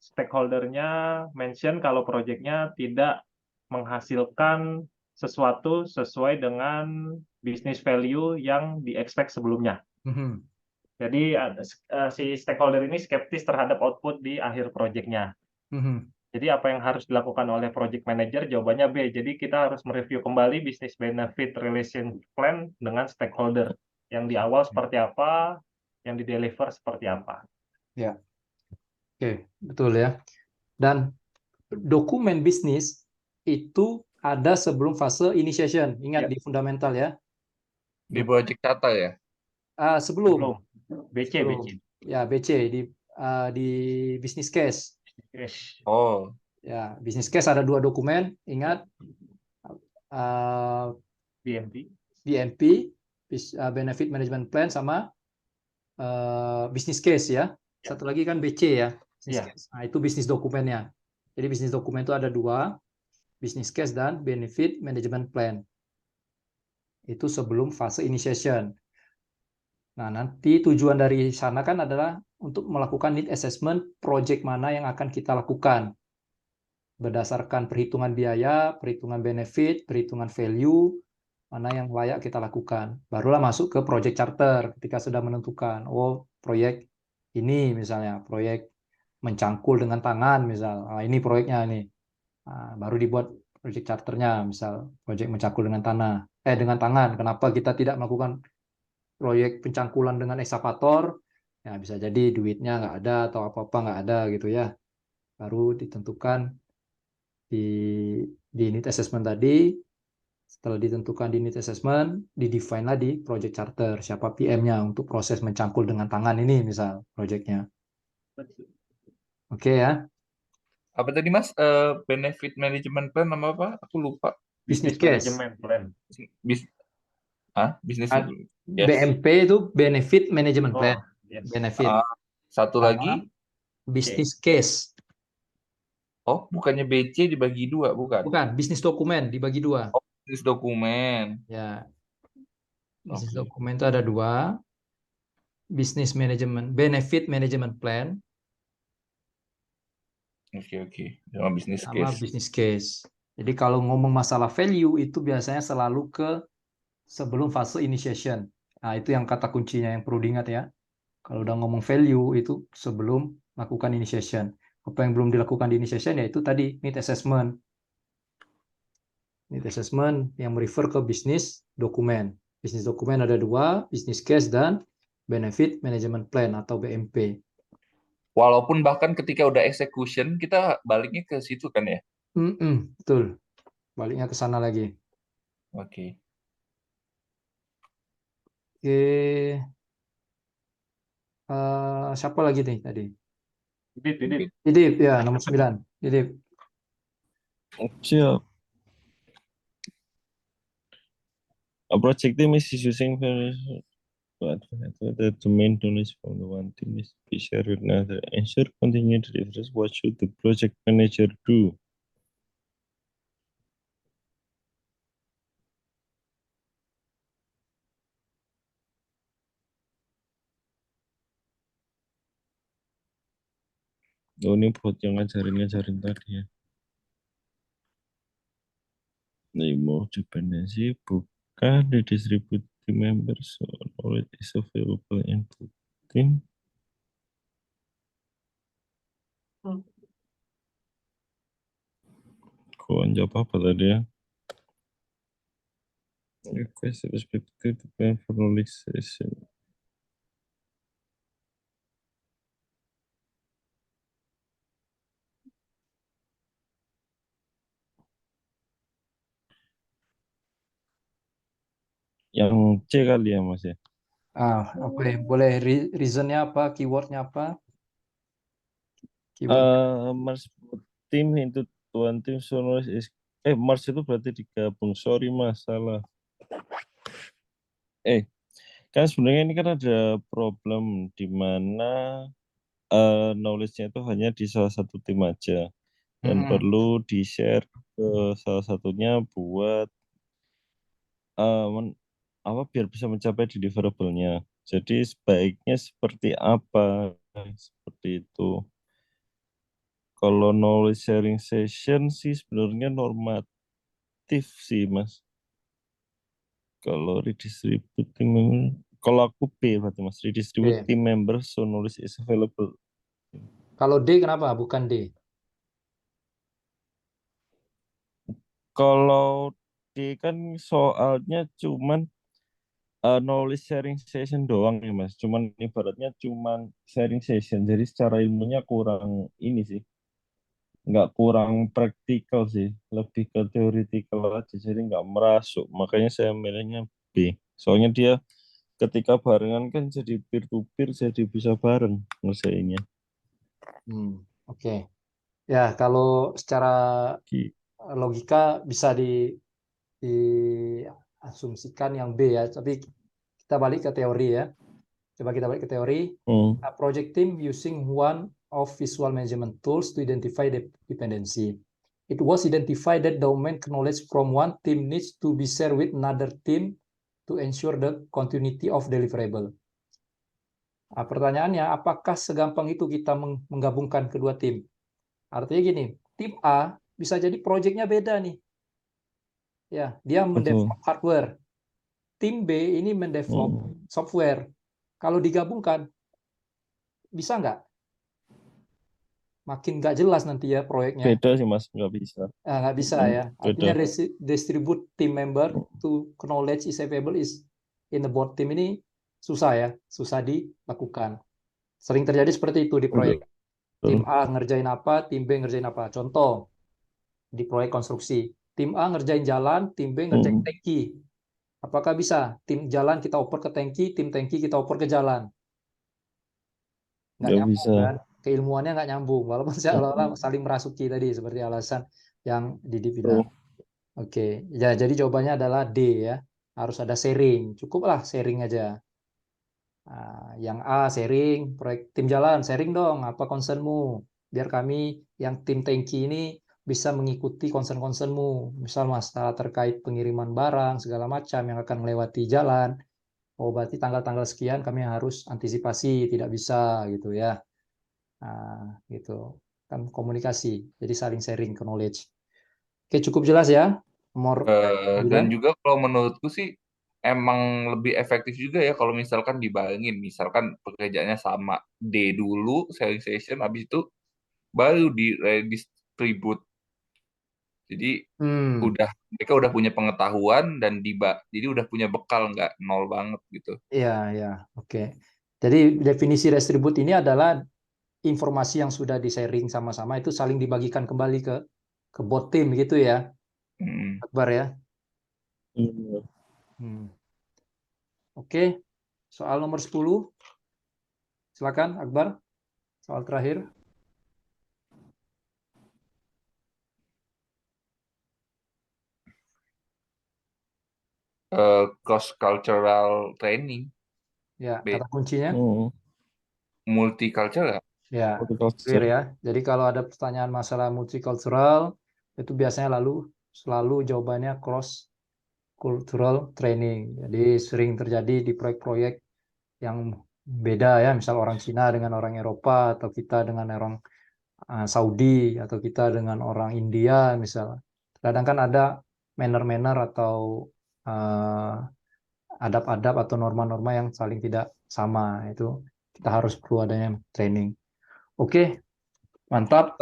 stakeholdernya mention kalau projectnya tidak menghasilkan sesuatu sesuai dengan business value yang di-expect sebelumnya. Mhm. Jadi si stakeholder ini skeptis terhadap output di akhir projectnya. Mhm. Jadi apa yang harus dilakukan oleh project manager? Jawabannya B. Jadi kita harus mereview kembali business benefit relation plan dengan stakeholder. Yang di awal seperti apa, yang di deliver seperti apa. Ya, oke, betul ya. Dan dokumen bisnis itu ada sebelum fase initiation. Ingat Ya, di fundamental ya. di project data ya? Sebelum, sebelum BC, sebelum BC. ya BC di business case. Yes. Oh, Ya, business case ada dua dokumen. Ingat uh, BMP. BMP, Benefit Management Plan sama business case ya. Ya. Satu lagi kan BC ya, business Ya. case. Nah, itu bisnis dokumennya. Jadi bisnis dokumen itu ada dua, business case dan benefit management plan. Itu sebelum fase initiation. Nah, nanti tujuan dari sana kan adalah untuk melakukan need assessment project mana yang akan kita lakukan. Berdasarkan perhitungan biaya, perhitungan benefit, perhitungan value, mana yang layak kita lakukan. Barulah masuk ke project charter ketika sudah menentukan, oh proyek ini misalnya, proyek mencangkul dengan tangan misal, ini proyeknya ini. Nah, baru dibuat project charternya, misal proyek mencangkul dengan dengan tangan. Kenapa kita tidak melakukan proyek pencangkulan dengan ekskavator? Ya bisa jadi duitnya nggak ada atau apa-apa nggak ada gitu ya. Baru ditentukan di need assessment tadi. Setelah ditentukan di need assessment, di-define lah di project charter. Siapa PM-nya untuk proses mencangkul dengan tangan ini, misal projectnya. Oke ya, apa tadi Mas? Benefit management plan nama apa? Aku lupa. business Business case. management plan. Bis, bisnis yes. BMP itu benefit management plan. Oh, yes. Benefit. Satu lagi, Sama business case. oh bukannya BC dibagi dua, bukan? Bukan, bisnis dokumen dibagi dua. Oh, bisnis dokumen. Ya, bisnis Oke. dokumen itu ada dua. Business management, benefit management plan, Oke. Sama bisnis sama case. business case. Jadi kalau ngomong masalah value itu biasanya selalu ke sebelum fase initiation. Nah, itu yang kata kuncinya yang perlu diingat ya. Kalau udah ngomong value itu sebelum lakukan initiation. Apa yang belum dilakukan di initiation yaitu tadi need assessment. Need assessment yang merefer ke bisnis dokumen. Bisnis dokumen ada dua, business case dan benefit management plan atau BMP. Walaupun bahkan ketika udah execution, kita baliknya ke situ kan ya? Betul. Baliknya ke sana lagi. Oke. Oke. Siapa lagi nih tadi? Didit. Didip, ya, nomor 9. Didip. Siap. A project team is using various but the main knowledge from the one team is to be shared with another. Ensure continued deliveries. What should the project manager do? Oh, ini buat yang ngajarin tadi ya. Ini mau dependency bukan redistribute team members, so knowledge is available in the team. Kok jawab apa tadi ya? Request respected to plan for knowledge session. Yang C kali ya Mas ya. Apa ya? Boleh reasonnya apa? Keywordnya apa? Keyword. Merge team into one team, so knowledge is merge itu berarti digabung. Sorry Mas, salah. Kan sebenarnya ini kan ada problem di mana knowledge-nya itu hanya di salah satu tim aja dan Mm-mm. perlu di-share ke salah satunya buat biar bisa mencapai deliverable-nya. Jadi sebaiknya seperti apa? Seperti itu. Kalau knowledge sharing session sih sebenarnya normatif sih Mas. Kalau redistribute team member, kalau aku B berarti Mas, redistribute B. team members so knowledge is available. Kalau D kenapa? Bukan D. Kalau D kan soalnya cuman knowledge sharing session doang ya Mas. Cuman ibaratnya cuman sharing session. Jadi secara ilmunya kurang ini sih. Nggak kurang praktikal sih. Lebih ke theoretical aja. Jadi nggak merasuk. Makanya saya milihnya B. Soalnya dia ketika barengan kan jadi peer to peer, jadi bisa bareng ngerjainnya. Oke. Ya, kalau secara Gitu. logika bisa diasumsikan yang B ya. Tapi kita balik ke teori ya. Coba kita balik ke teori. A project team using one of visual management tools to identify the dependency. It was identified that domain knowledge from one team needs to be shared with another team to ensure the continuity of deliverable. Nah, pertanyaannya, apakah segampang itu kita menggabungkan kedua tim? Artinya gini, tim A bisa jadi proyeknya beda nih. Ya, dia mendevelop hardware. Tim B ini mendevelop software. Kalau digabungkan, bisa nggak? Makin nggak jelas nanti ya proyeknya. Beda sih Mas, nggak bisa. Nggak bisa ya. Artinya distribute team member to knowledge is available is in the board team ini susah ya, susah dilakukan. Sering terjadi seperti itu di proyek. Tim A ngerjain apa, tim B ngerjain apa. Contoh, di proyek konstruksi. Tim A ngerjain jalan, tim B ngerjain tangki. Apakah bisa? Tim jalan kita oper ke tangki, tim tangki kita oper ke jalan. Nggak Nggak nyambung bisa. kan? Keilmuannya nggak nyambung. Walaupun seolah-olah saling merasuki tadi, seperti alasan yang Didi bilang. Oke, ya jadi jawabannya adalah D ya. Harus ada sharing. Cukuplah sharing aja. Nah, yang A sharing, proyek tim jalan sharing dong. Apa concernmu? Biar kami yang tim tangki ini bisa mengikuti concern-concernmu. Misal masalah terkait pengiriman barang segala macam yang akan melewati jalan. Oh, berarti tanggal-tanggal sekian kami harus antisipasi, tidak bisa gitu ya. Nah, gitu. Kan komunikasi. Jadi saling sharing knowledge. Oke, cukup jelas ya. Nomor Dan 9. juga kalau menurutku sih emang lebih efektif juga ya kalau misalkan dibayangin, misalkan pekerjaannya sama D dulu sharing session, habis itu baru di redistribute. Jadi mereka udah punya pengetahuan dan jadi udah punya bekal, nggak nol banget gitu. Iya, ya, oke. Jadi definisi distribute ini adalah informasi yang sudah di-sharing sama-sama itu saling dibagikan kembali ke bot tim gitu ya, Akbar ya. Oke, soal nomor 10. Silakan Akbar. Soal terakhir. cross cultural training, Ya, B, kata kuncinya. multicultural. Ya, clear Horticulture. ya. Jadi kalau ada pertanyaan masalah multicultural, itu biasanya selalu jawabannya cross cultural training. Jadi sering terjadi di proyek-proyek yang beda ya, misal orang Cina dengan orang Eropa, atau kita dengan orang Saudi, atau kita dengan orang India misal. Kadang kan ada manner-manner atau adab-adab atau norma-norma yang saling tidak sama. Itu kita harus perlu adanya training. Oke, mantap.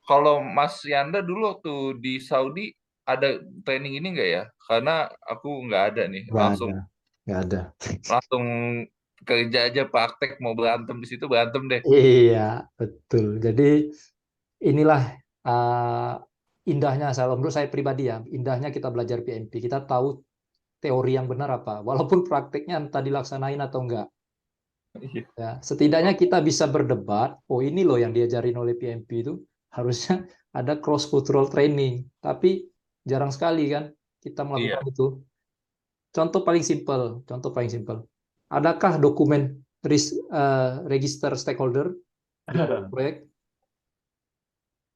Kalau Mas Yanda dulu tuh di Saudi ada training ini nggak ya? Karena aku nggak ada nih, Nggak ada, nggak ada. langsung kerja aja praktek, mau berantem di situ berantem deh. Iya, betul. Jadi inilah indahnya, menurut saya pribadi ya, indahnya kita belajar PMP. Kita tahu teori yang benar apa, walaupun prakteknya entah dilaksanain atau enggak. Iya. Ya, setidaknya kita bisa berdebat, oh ini loh yang diajarin oleh PMP itu, harusnya ada cross cultural training. Tapi jarang sekali kan kita Iya. melakukan itu. Contoh paling simpel. Adakah dokumen register stakeholder di proyek?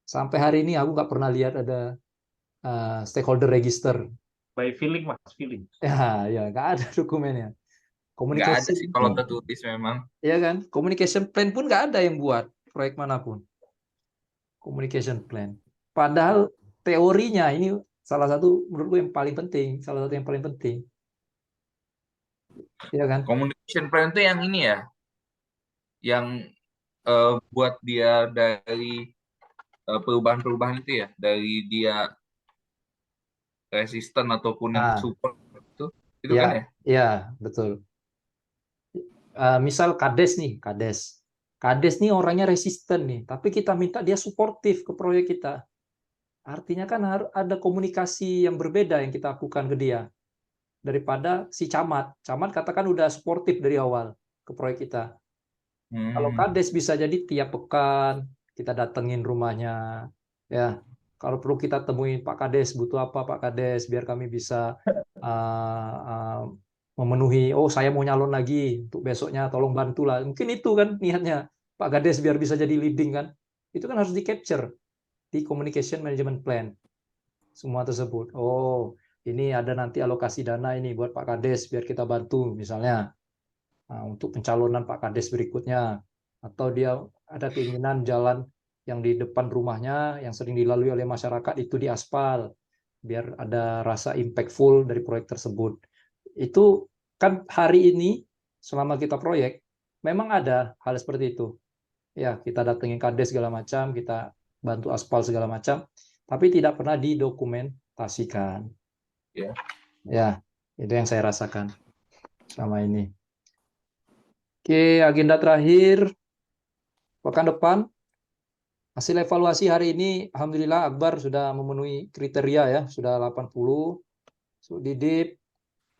Sampai hari ini aku nggak pernah lihat ada stakeholder register. By feeling, Mas, feeling. Ya, nggak ada dokumennya. Nggak ada Communication, sih kalau tertulis memang. ya kan? Communication plan pun nggak ada yang buat proyek manapun. Communication plan. Padahal teorinya ini salah satu menurutku yang paling penting, salah satu yang paling penting. Ya kan? Communication plan itu yang ini ya, yang buat dia dari perubahan-perubahan itu ya, dari dia resisten ataupun yang Nah, support itu kan ya? ya, betul. Misal Kades nih, Kades nih orangnya resisten nih, tapi kita minta dia suportif ke proyek kita. Artinya kan harus ada komunikasi yang berbeda yang kita lakukan ke dia daripada si camat. Camat katakan udah suportif dari awal ke proyek kita. Kalau Kades bisa jadi tiap pekan kita datengin rumahnya, ya. Kalau perlu kita temuin Pak Kades, butuh apa Pak Kades, biar kami bisa memenuhi. Oh saya mau nyalon lagi untuk besoknya, tolong bantulah. Mungkin itu kan niatnya Pak Kades biar bisa jadi leading kan. Itu kan harus di capture di communication management plan semua tersebut. Oh ini ada nanti alokasi dana ini buat Pak Kades biar kita bantu misalnya. Untuk pencalonan Pak Kades berikutnya, atau dia ada keinginan jalan yang di depan rumahnya yang sering dilalui oleh masyarakat itu diaspal biar ada rasa impactful dari proyek tersebut. Itu kan hari ini selama kita proyek memang ada hal seperti itu. Ya, kita datengin Kades segala macam, kita bantu aspal segala macam, tapi tidak pernah didokumentasikan. Ya. Ya, itu yang saya rasakan selama ini. Oke, agenda terakhir pekan depan hasil evaluasi hari ini alhamdulillah Akbar sudah memenuhi kriteria ya, sudah 80. So, Didip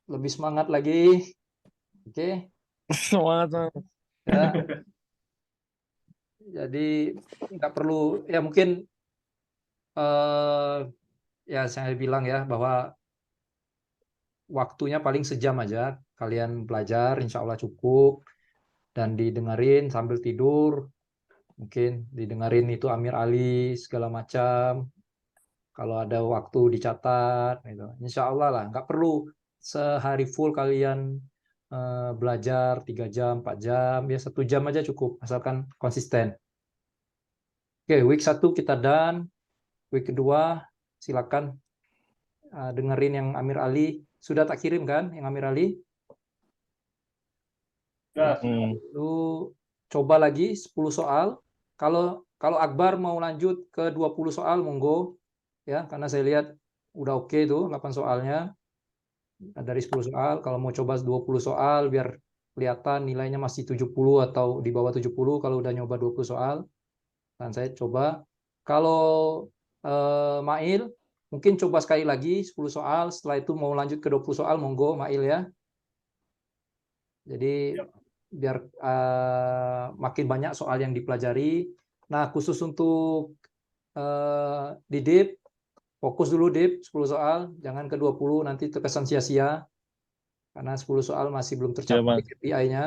lebih semangat lagi. Oke. Semangat. Ya. Jadi nggak perlu ya mungkin ya saya bilang ya bahwa waktunya paling sejam aja kalian belajar insya Allah cukup dan didengerin sambil tidur. Mungkin didengerin itu Amir Ali segala macam. Kalau ada waktu dicatat, gitu. Insya Allah lah, nggak perlu sehari full kalian belajar 3 jam, 4 jam, ya 1 jam aja cukup, asalkan konsisten. Oke, week 1 kita done, week kedua silakan dengerin yang Amir Ali. Sudah tak kirim kan, yang Amir Ali? Ya, Lu coba lagi 10 soal. Kalau Akbar mau lanjut ke 20 soal, monggo. Ya, karena saya lihat udah oke tuh 8 soalnya. Dari 10 soal, kalau mau coba 20 soal biar kelihatan nilainya masih 70 atau di bawah 70 kalau udah nyoba 20 soal. Dan saya coba. Kalau Mail mungkin coba sekali lagi 10 soal, setelah itu mau lanjut ke 20 soal monggo Mail ya. Jadi biar makin banyak soal yang dipelajari. Nah, khusus untuk Didip, fokus dulu Dip 10 soal, jangan ke 20 nanti terkesan sia-sia. karena 10 soal masih belum Ya, tercapai Mas. KPI-nya.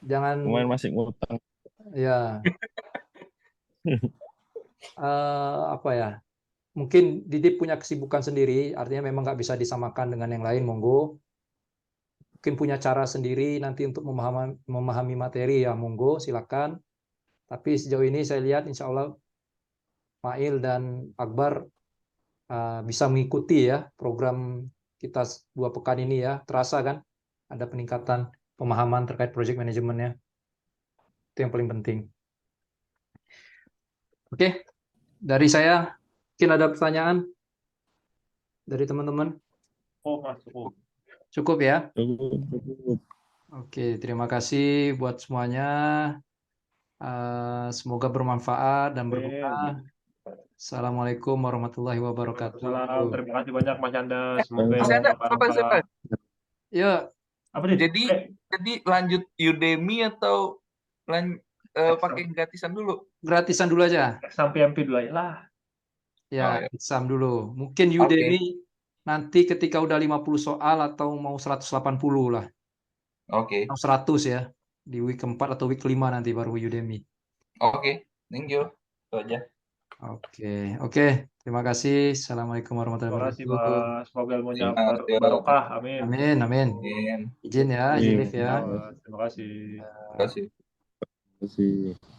Jangan Kemarin masih ngutang. ya apa ya? Mungkin Didip punya kesibukan sendiri, artinya memang nggak bisa disamakan dengan yang lain, monggo. Mungkin punya cara sendiri nanti untuk memahami materi, ya monggo, silakan. Tapi sejauh ini saya lihat insya Allah Mail dan Akbar bisa mengikuti ya program kita 2 pekan ini ya. Terasa kan ada peningkatan pemahaman terkait project manajemennya. Itu yang paling penting. Oke, dari saya mungkin ada pertanyaan dari teman-teman. Oh, Mas. Oh. Cukup ya? Cukup. Oke, terima kasih buat semuanya. Semoga bermanfaat dan berguna. Assalamualaikum warahmatullahi wabarakatuh. Waalaikumsalam. Terima kasih banyak Mas Yanda. Semoga Mas ilmu Yanda, barokah. Ya, Apa nih? Jadi lanjut Udemy atau pakai gratisan dulu? gratisan dulu aja. Exam PMP dulu aja lah. Ya, Oh, ya. exam dulu. Mungkin Udemy nanti ketika udah 50 soal atau mau 180 lah. Oke. Atau 100 ya. Di week keempat atau week kelima nanti baru Udemy. Oke, thank you. Itu aja. Oke. Terima kasih. Assalamualaikum warahmatullahi Terima kasih wabarakatuh. Mas. Semoga ilmunya Terima kasih. barokah. Amin. Amin. Amin. Izin ya, izin live ya. Terima kasih. Terima kasih. Terima kasih.